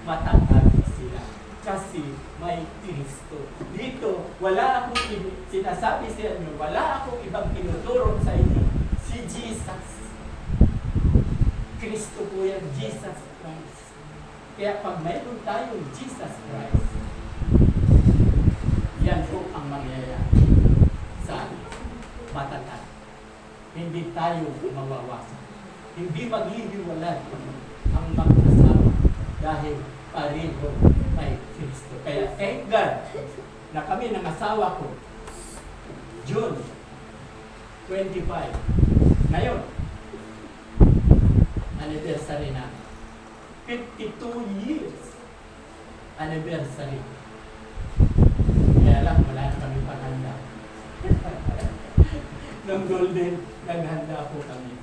matatag sila. Kasi may Kristo. Dito, wala akong sinasabi sa inyo, wala akong ibang tinuturo sa inyo. Si Jesus. Kristo po yan, Jesus Christ. Kaya pag mayroon tayong Jesus Christ, yan po ang mangyayari sa matatag. Hindi tayo mawawasan. Hindi maghihiwalay ang mag-asawa dahil pareho may Kristo. Kaya thank God na kami ng asawa ko, June 25. Ngayon, anniversary na. 52 years anniversary. Kaya lang, wala na kami paghanda. Nung golden, naghanda po kami.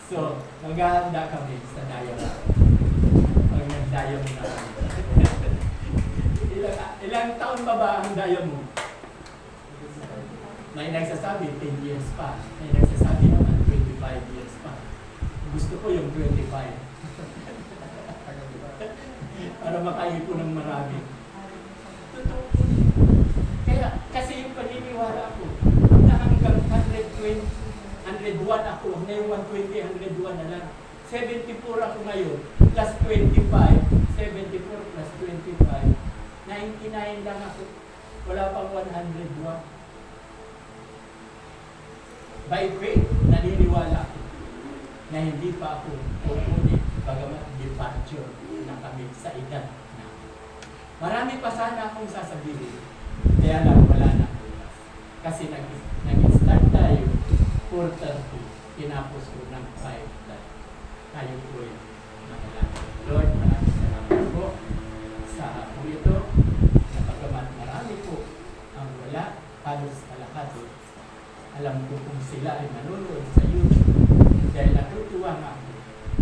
So, maghahanda kami sa diamond. Pag nag-diamond na kami. Ilang taon pa ba ang diamond? May nagsasabi 10 years pa. May nagsasabi naman 25 years pa. Gusto ko yung 25. Para makaipon ng marami. Totoo. Kaya, kasi yung paniniwala ko, na hanggang 101 ako, ngayon 120, 101 na lang. 74 ako ngayon, plus 25, 74 plus 25, 99 lang ako. Wala pang 101. By faith, naniniwala ako na hindi pa ako pupunin bagamat departure na kami sa edad na. Marami pa sana akong sasabihin, kaya lang wala na oras. Kasi nag-start tayo 4:30, tinapos ko ng 5:30. Tayo po yung manalangin. Lord, maraming salamat po sa hapong ito, sa pagkaman sila ay manonood sa YouTube. Dahil natutuwa nga ako.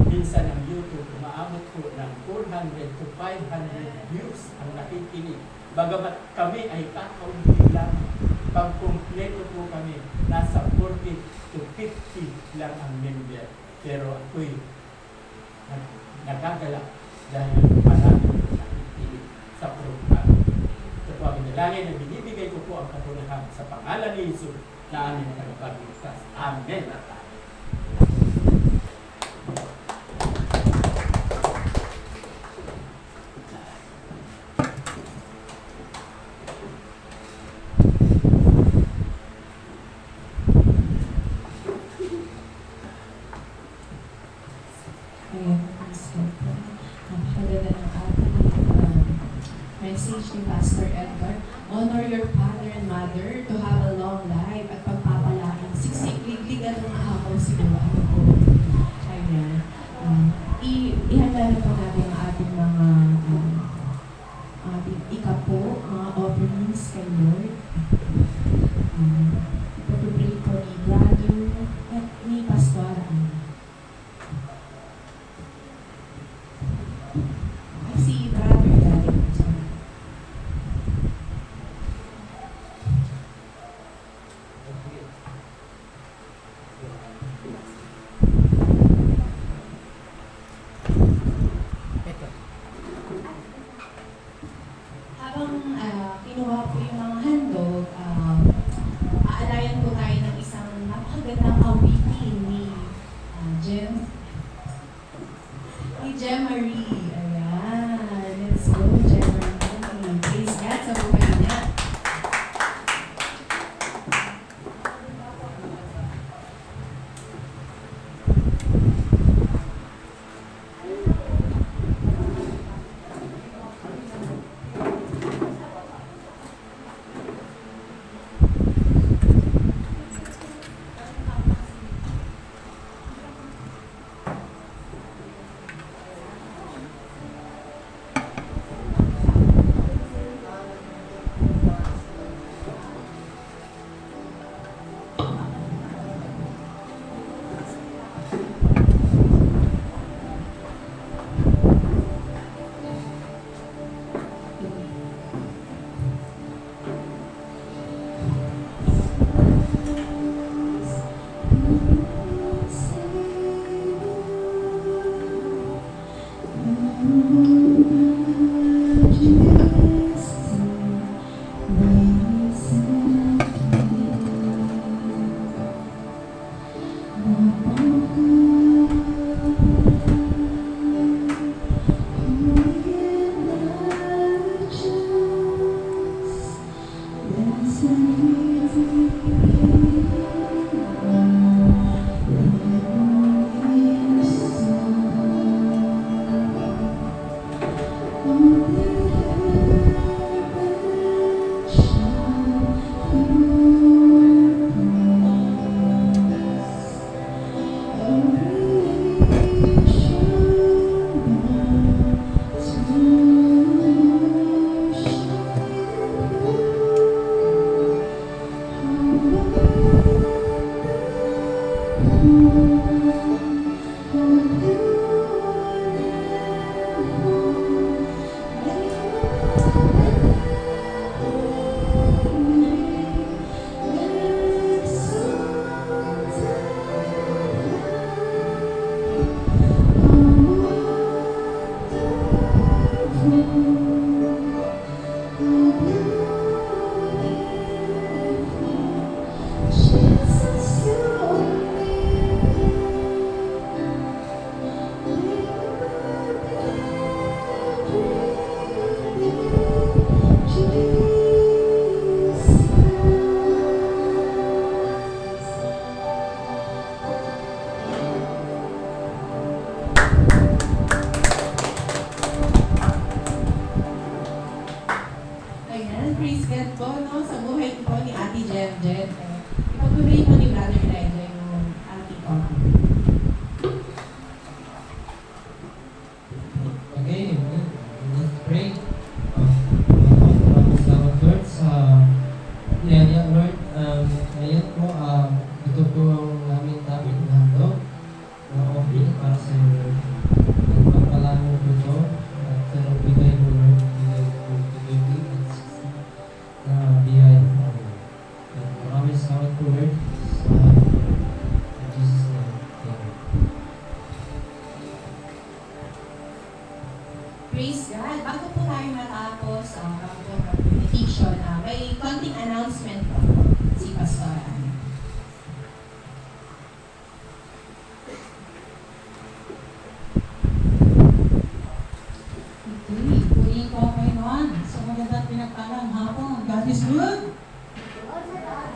Minsan ang YouTube, umaabot po ng 400 to 500 views ang nakikinig. Bagamat kami ay kakaunti lang. Pag kumpleto po kami, nasa 40 to 50 lang ang member. Pero ako'y nagagalak dahil marami nakikinig sa program. Ito po ang inalangin na binibigay ko po ang katulahan sa pangalan ni Jesus na aming tagapagligtas. Amen. Ayan, please go po. Napakaganda ng ating message ni Pastor Edgar. Honor your father and mother to have a long life at pagpapalain. Siksik-ligligan ng ako siguro. Ano po? Ayan. Ihanda na po natin ang ating mga ating ikapo, mga offerings kay Lord. Pag-pray po ni brother at ni Pastor si brother galing. Habang kinuha po yung mga handog, aalayan po tayo ng isang napakagandang awitin ni Jem Marie. Ayan. Let's go, Jem Marie. Praise God sa buhay niya. Ito po may konting announcement po si Pastor Ann. Okay, purihin ko ang Panginoon. So magandang pinagpalang hapon. God is good.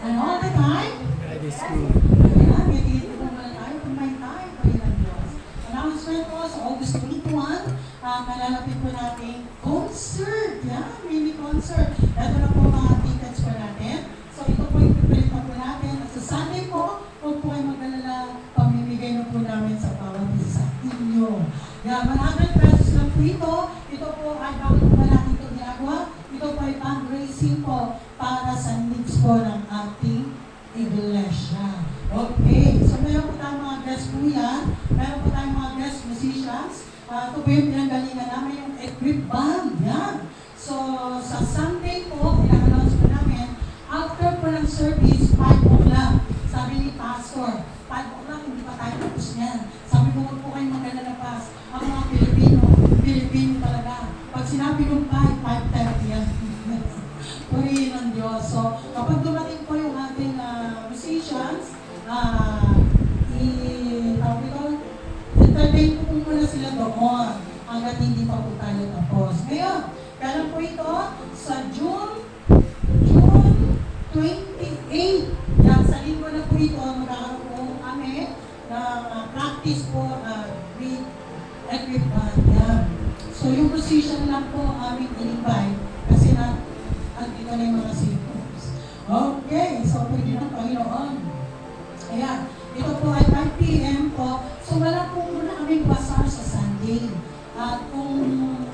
And all the time. God is good. Ayan, may dito po muna tayo. Kumain tayo. Panginoon ng Diyos. Announcement po sa August 21. Malalapit po natin concert. Yan, mini concert. Ito na po mga tickets po natin. So ito po yung pipilit pa po natin. At sa Sunday po, huwag po kayo mag-alala. Pamimigay na po namin sa bawat isa sa inyo. Yan, 100 pesos lang po ito. Ito po ay bakit po ba natin ito ginagawa? Ito po ay fundraising po para sa needs po ng ating iglesia. Okay, so meron po tayong mga guest po yan. Meron po tayong mga guest musicians. Ito po yung pinanggalingan namin, yung equip band. Yan. So, sa Sunday po, ina-announce po namin, after po ng service, 5 o'clock. Sabi ni Pastor, 5 o'clock, hindi pa tayo tapos niyan. Sabi ko, huwag po kayong maglalabas. Ang mga Pilipino talaga. Pag sinabi ng 5, 5:30 yan. Purihin ng Diyos. So, kapag dumating po yung ating musicians, entertain po muna sila doon hanggat hindi pa po tayo tapos. Ngayon, kailan po ito? Sa June 28. Yan, sa linggo na po ito, magkakaroon po kami ng practice po with equipment. Yan. So, yung musician lang po aming in-invite kasi andito na yung mga singers. Okay, so pwede ng Panginoon. Ayan, ito po ay 5 p.m. po. So wala po muna kaming bazaar sa Sunday. At kung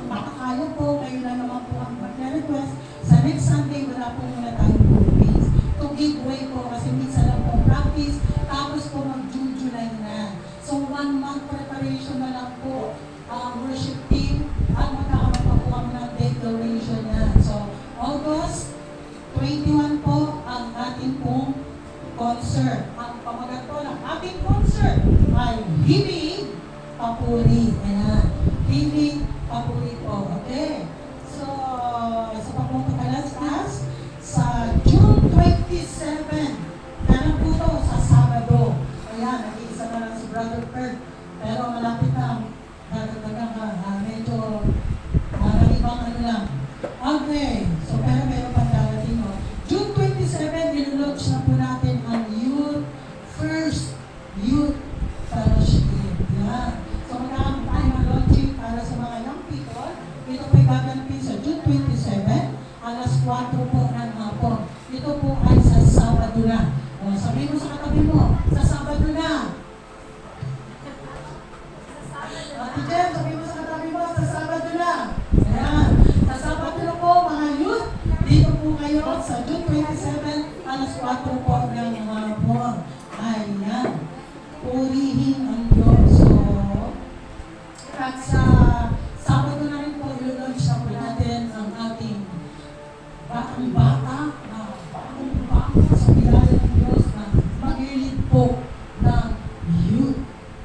makakaya po, kayo na naman po ang mag-request. Sa next Sunday, wala po muna tayong groupings. To give way po kasi minsan lang po practice. Tapos po mag-July na. So 1 month preparation na lang po ang worship team. At magkakaroon pa po kami ng declaration na. So August 21 po ang ating pong concert. Ang pamagat po ng ating concert ay Himig Papuri. Ayan. Himig Papuri po. Okay. So, isa pa pong pagkalaskas sa June 27. Kailan po to? Sa Sabado. Ayan, nag-iisa na lang si Brother Kurt. Pero malapit na. Dagdagan ka. Medyo ibang ano lang. Okay. So, pero meron pang darating, no? June 27, nilunod na po natin ang First Youth Fellowship. Yan. So, magkakaroon tayo ng launching para sa mga young people. Ito po ay gaganapin sa June 27, alas 4 po ng hapon. Ito po ay sa Sabado na. O, sabihin mo sa katabi mo, sa Sabado na. Ate Jem, sabihin mo sa katabi mo, sa Sabado na. Ayan. Sa Sabado na po, mga youth, dito po kayo sa June 27, alas 4 po ng hapon. Ayan. Purihin ang Diyos. So, at sa Sabado na rin po, ilunod siya po natin ang ating batang bata na bagong bata sa bilala ng Diyos na mag-lead po ng youth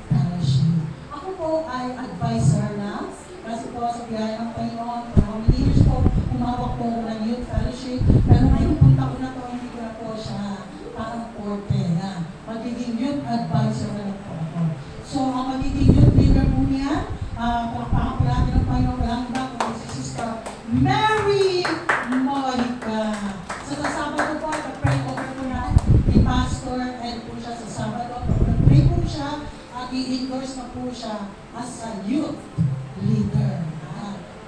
fellowship. Ako po ay advisor na kasi po sa bilala ng Panginoon, mga leaders po, umawak po ako ng youth fellowship. Pero ngayong punta ko na to, hindi ko na po siya parang porte na. Magiging youth advisor na lang po ako. So, ang magiging youth leader po niya, palakpakan po natin ng Panginoon, walang iba kung si Sister Mary Mojica. So, sa Sabado po, pag-pray over po natin ni Pastor Ed po siya sa Sabado. Pag-pray po siya, at i-endorse na po siya as a youth leader.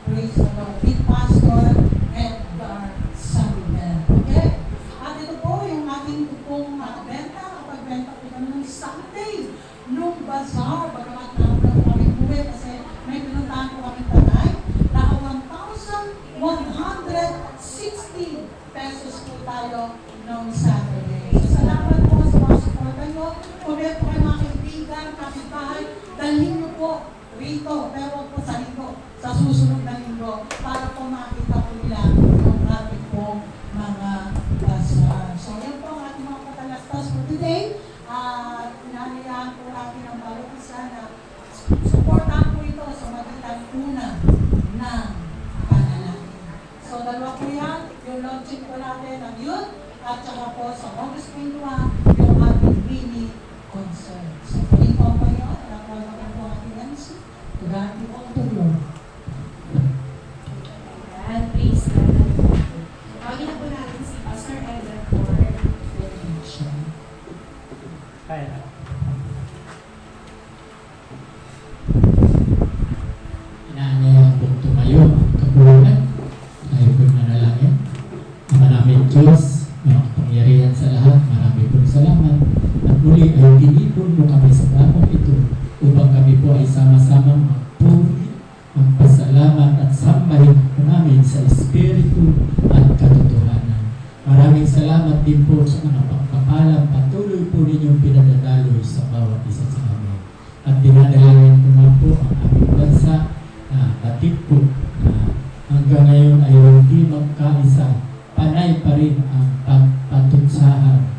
Praise the Lord. With Pastor Edgar Samuel. Okay? At ito po yung ating pong benta. Kapag benta po kami ng Sunday, nung bazaar, bagamat na po kami buwi kasi may pinuntahan po kami tanay, na 1,160 pesos po tayo noong Saturday. So, salamat po sa mga supportan nyo. Kung meron po kayo mga kaibigan, kapitbahay, dalhin nyo po rito, pero huwag po sa linggo, sa susunod na linggo, para po makita po nila yung ating pong mga bazaar. So, yan po ang ating mga katalastas for today. Inaniyahan po natin ang bawat isa na supportan po ito sa magitan una ng panalangin. So, dalawa po yan, yung launching ayusin po natin ang youth at saka po sa August 21 yung ating mini concert. So, pagin po po yun, nakalakan po ang ating MC. To God be all the glory. And praise God. Tawagin na po natin si Pastor Edgar for benediction. Kaya na. Inaanyayahan pong tumayo ang kapulunan. Tayo po'y manalangin. Ama namin Diyos, mga kapangyarihan sa lahat, marami pong salamat. At muli ay tinipon mo kami sa bagong ito upang kami po ay sama-samang magpuri, magpasalamat at sambahin po namin sa Espiritu at katotohanan. Maraming salamat din po sa mga pagpapalang patuloy po ninyong pinadadaloy sa bawat isa sa amin. At dinadalangin ko nga po ang aming bansa na batid po na hanggang ngayon ay hindi magkaisa, panay pa rin ang pagpatutsahan.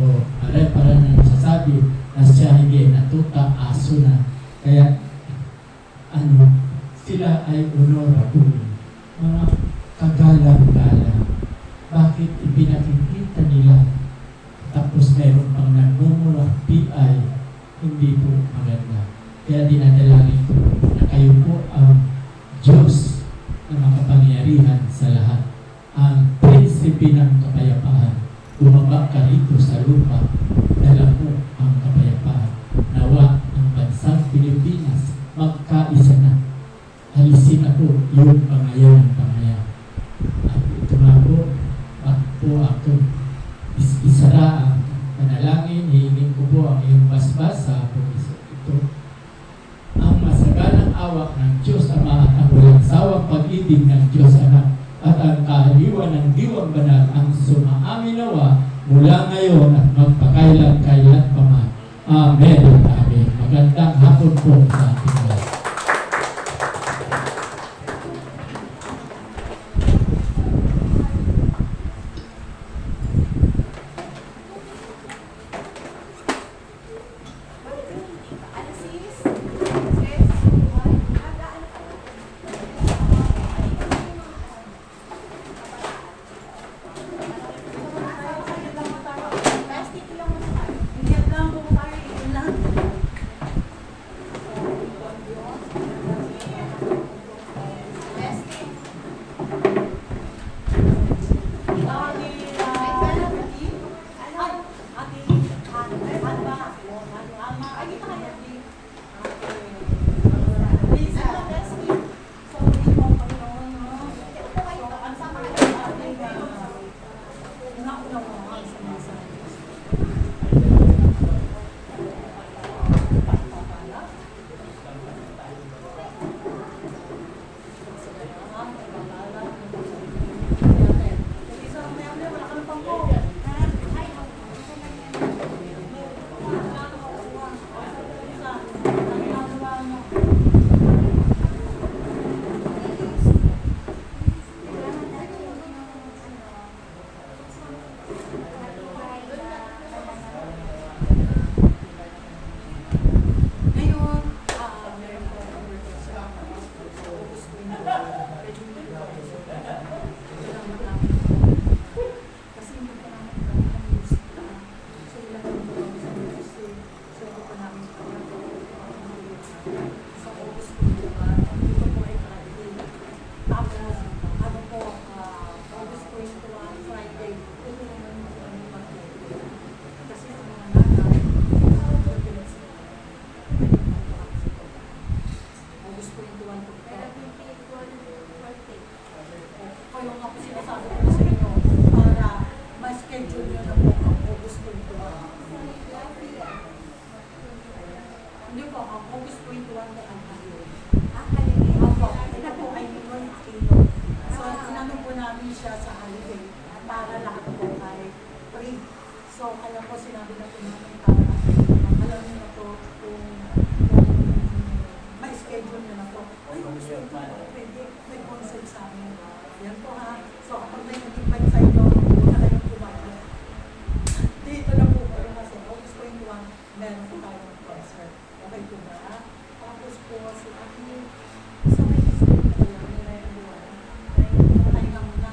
O para na nasasabi na siya hindi natuta, aso na. Kaya sila ay honorable, mga kagalang-galang. Bakit ipinakikita nila tapos meron pang nagmumura PI, hindi po maganda. Kaya dinadalangin ko na kayo po ang Diyos na makapangyarihan sa lahat, ang prinsipe ng kapayapaan. Bumaba ka rito sa lupa, dala mo ang kapayapaan. Nawa ang bansang Pilipinas magkaisa na. Alisin ako yung pangayaw ng pangayaw. At ito nga po, ako isara ang panalangin, hihingin ko po ang iyong basbas sa ito. Ang masaganang awa ng Diyos Ama at ang walang sawang pag-ibig ng Diyos Anak at ang kahaliwan ng Diwang Banal ang sumaamin nawa mula ngayon at magpakailan-kailan pa man. Amen at amen. Magandang hapon po sa ating lahat. So, kaya po sinabi na po namin para alam niyo na po kung may schedule niyo na po. Uy, gusto ko po, pwede, may consent sa amin. Yan po ha. So, kapag may nag-invite sa inyo, huwag na kayong kumakas. Dito na po kayo kasi August 21, meron po tayong concert. Okay po ba? Tapos po si Aki, sa may isip ko yan, may buwan. Ay nga muna.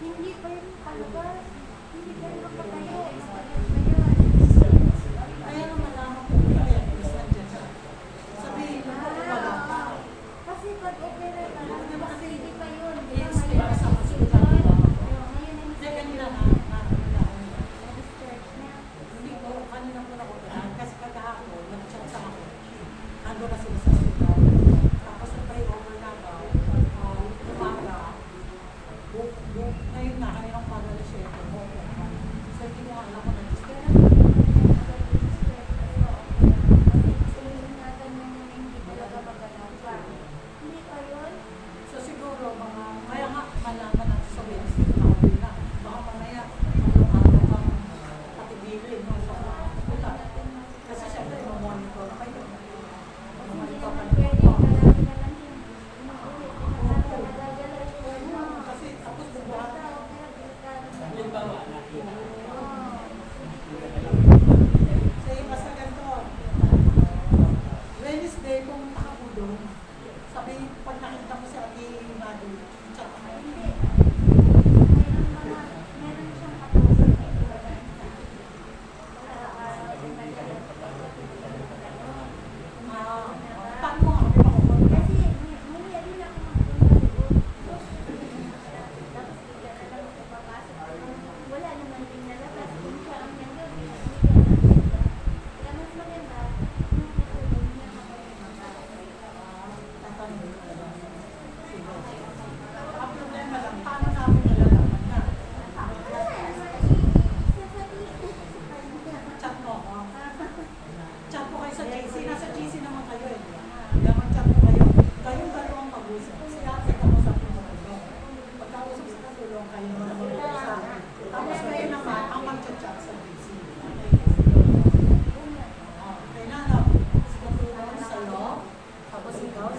Hindi pa yung palabas. Hindi pa yung nakatayo. Kaya nga malaman ko kaya gusto nandiyan siya. Sabihin mo, wala pa. Kasi pag opera ka lang, kasi hindi pa yun. Yes, kaya sa hospital. Hindi, kanina na. Hindi ko, kanina ko nakulaan. Kasi kagahapon, nag-chat sa ako. Ando na sila sa hospital. Tapos nag-pray over na ba? Umaga. Ngayon na, kaninang umaga na siya. So, hindi ko alam ko na-disturb. Hindi pa yun. So siguro mga kaya nga malaman natin sa Wednesday na baka mamaya araw pang patigilin no sa hospital. Kasi syempre monitor kayo. Hindi Monitor naman kayo. pwede palagi na lang yung inuulit. Pinagdadala yung ano. Kasi tapos bubuhat. Halimbawa, nakita. Say basta ganito. Wednesday pumunta ka po doon. Sabi pag nakita mo si Ate Madu, chat ka. Hindi. Meron siyang katusok na iwanan sa Paano mo nga kami makukuha? kasi may din ako magpunta doon. Tapos bigla na lang ako papasok. Wala naman din nalabas. Kung siya ang nandun, kaya mas maganda yung tutulong niya kapag Tatanungin ko lang. Sige. Ang problema lang, paano namin nalalaman na? Chat mo ako. Chat mo kayo sa GC. Nasa GC naman kayo eh. Kaya mag-chat mo kayo. Kayong dalawang mag-usap. Si ate kausap mo sa tulong. Pagkausap sa tulong, kayo naman mag-usap. Tapos kayo naman ang mag-chat sa GC. Kaya na, si katulong sa'yo. Tapos ikaw,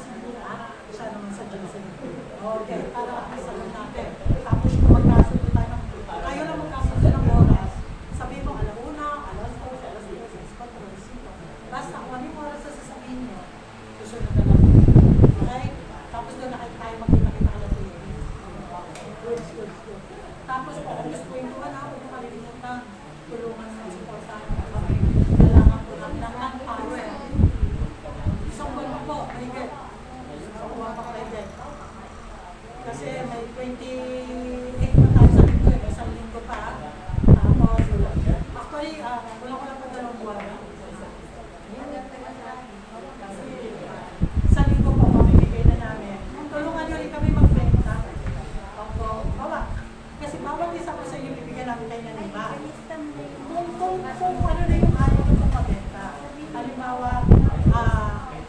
siya naman sa GC. Okay, para at least alam natin. Tapos kung magkasundo tayo ng kayo na magkasundo ng oras. Sabihin mo, alauna, alas 12, alas 10, alas 4, alas 5. Basta kung ano yung oras na sasabihin nyo, susunod na lang. Okay? Tapos doon na tayo magkita-kita ka lang din. Good. Tapos kung gusto ko yung tuwan, huwag mo malilimutan. Tulungan sa supportahan ng kami. Kailangan po namin ng manpower. Isang buwan po, mahigit. Isang buwan pa mahigit. Kasi may 28 pa tayo sa linggo, may isang linggo pa. Tapos, actually, wala ko lang pa 2 buwan. Sa linggo po, mamimigay na namin. Tulungan nyo rin kami magbenta. Bawa. Kasi bawat isa ko sa inyo, bibigyan namin kayo ng 5. Kung ano na yung ayaw ko mabenta. Halimbawa,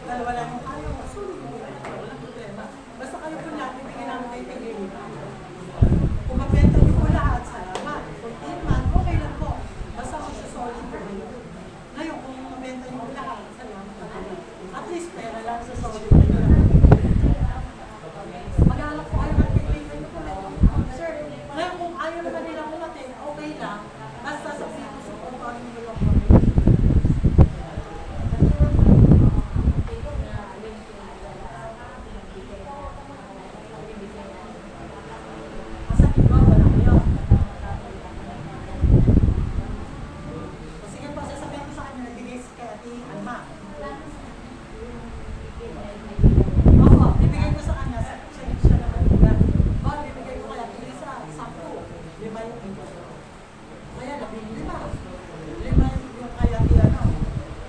dalawa lang yung ayaw, sulit mo rin. Walang problema. Basta kayo po lahat, bibigyan namin kayo tigilin. Kung mabenta nyo po lahat, salamat. Kung di man, okay lang po. Basta magsasolid po kayo. Ngayon, kung mabenta nyo po lahat, salamat po. At least, pera lang sa solid kayo. Mag-alak po kayo ng tigilin nyo po. Sir, ngayon kung ayaw naman nilang umatin, okay lang. Basta sa sino sa kung paano nyo lang po. Sa iba, wala kayo. O sige po, sasabihin ko sa kanya, nabigay kay Ate Alma. Opo, bibigay ko sa kanya, siya naman ulat. O, bibigay ko kay Ate Lisa, 10. 5 yung iba. Kaya 15. 5 yung kay Ate ano.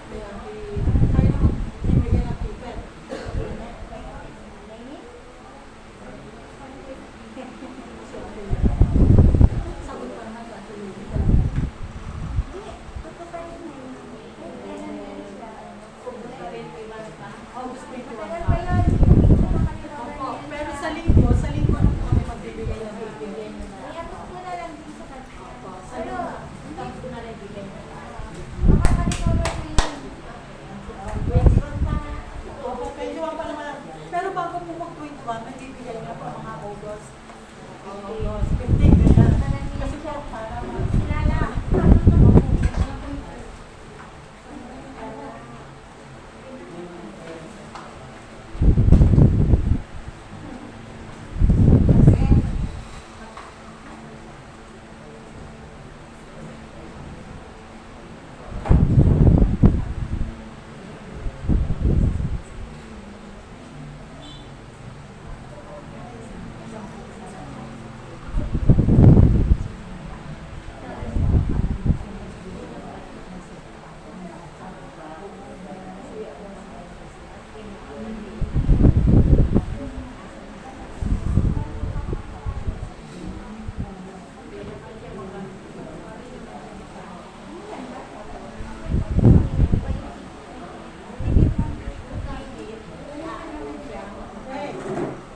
Kay Ate, kayo naman bibigay ng tipid. Sagot pa naman sa Ate Lisa. August 21 pa. Opo, pero sa linggo nung kami magbibigay ng bibigay. Kasi po, para mas Sila lang.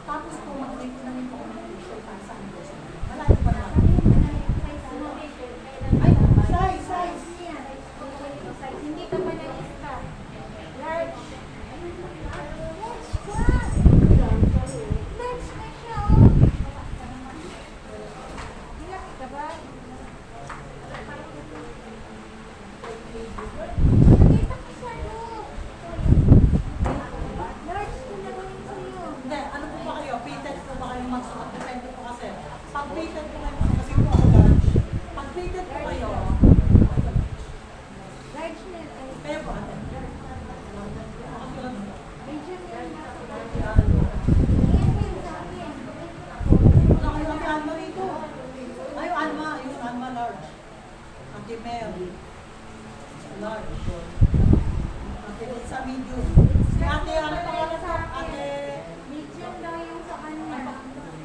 tapos po, mag-break na rin po ako ng t-shirt para sa akin. Malayo pa naman. Ay, size! Hindi ka pa nag-isa. Large. Large na siya, oh. Hilaki ka ba? Nakita ko siya, no. Large ko na gawin sa'yo. Hindi, ano po ba kayo? Fitted po ba kayo magsuot? Depende po kasi. Pag fitted po kayo, kasi po ako large. Pag fitted po kayo, Large na. Ay, kayo po ate. medium yan. Ayan din sa akin. Wala kayo ang Alma rito. Ay, yung Alma large. Ate Mel. Large. Ate Lisa medium. Si ate, ano pangalan po? Ate, Medium daw yung sa kanya.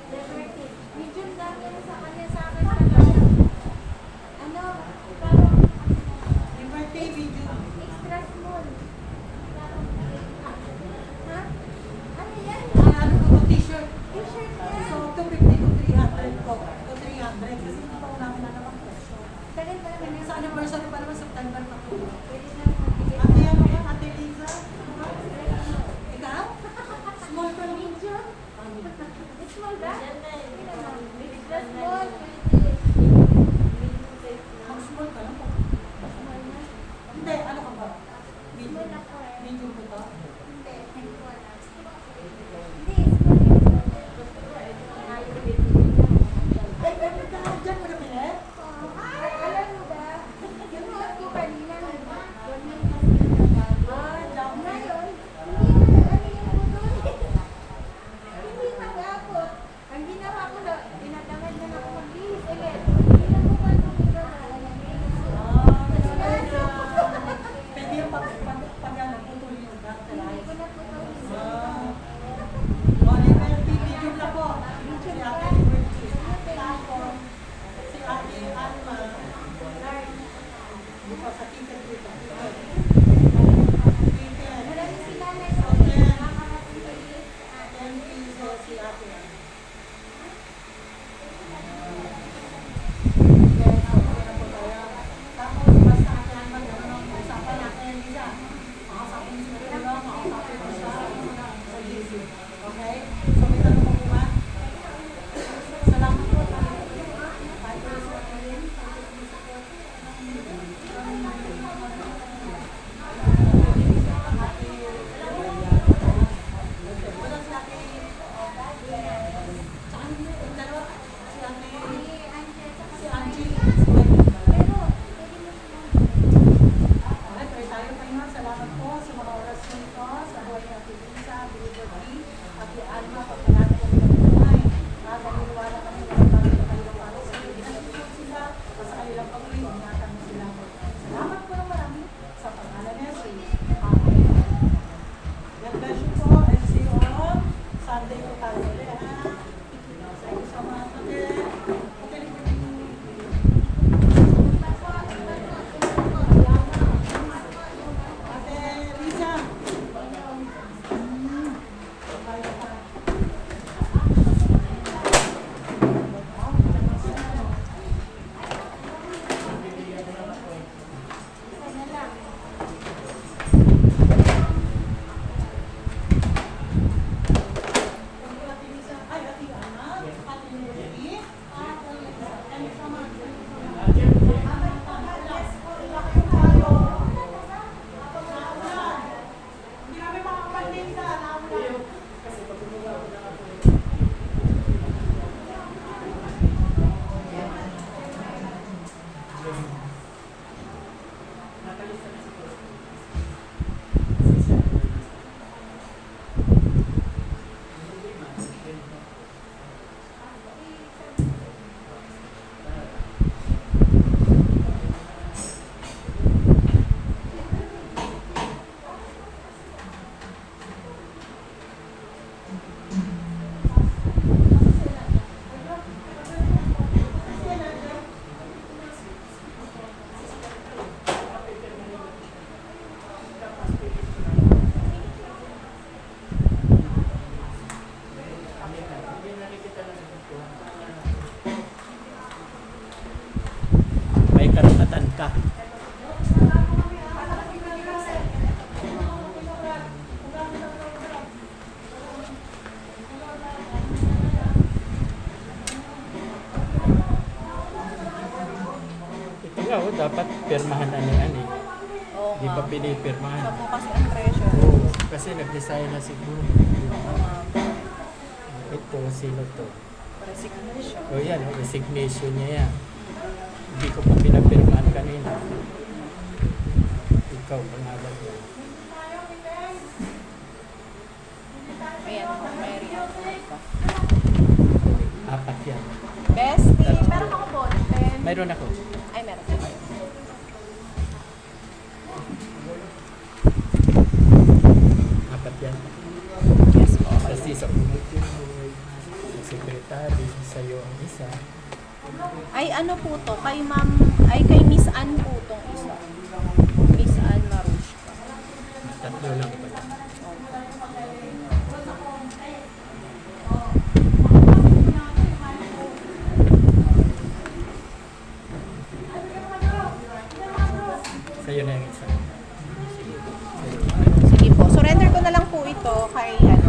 Liberty. Medium daw yung sa kanya sa akin pala. Ano? Parang Liberty medium. extra small. Ha? Ano yan? Ay, ano po, t-shirt. T-shirt yan. So, 250 to 300 po. To 300. Kasi hindi pa ko namin alam ang presyo. Tagal pa naman yan. Sa anniversary pa naman, September pa po. Pwede na magbigay. Ate, ano ba? Ate Liza? Ikaw? Small ka lang. Medium? Small ba? Extra small. Mag-small ka lang po. Small na. Hindi, ano ka ba? Medium. Small ako eh. Medium po to? Hindi, small na. Hindi, small. Ay, meron ka. Diyan mo na pinit? Alam mo ba, yung suot ko kanina, karapatan ka. Ito nga, oh, dapat pirmahan na ni Ani. Oo Di nga. ba pinipirmahan? Siya po kasi ang treasure. Oo, kasi nag-design na siguro. Ito, sino to? Resignation. O yan, oh, resignation niya yan. Hindi ko pa pinapirmahan kanina. Ikaw, pangalan mo. Ayan po, Mary. Apat yan. Bestie, meron ako po. Mayroon ako. Ay, meron po. Apat yan. Yes po. Kasi sa committee mo, sa secretary, sa'yo ang isa. Ay, ano po to? Kay ma'am, ay kay Miss Ann po tong isa. Miss Ann Marushka. Tatlo lang pala. Sa'yo na yung isa. Sige po. Surrender ko na lang po ito kay ano,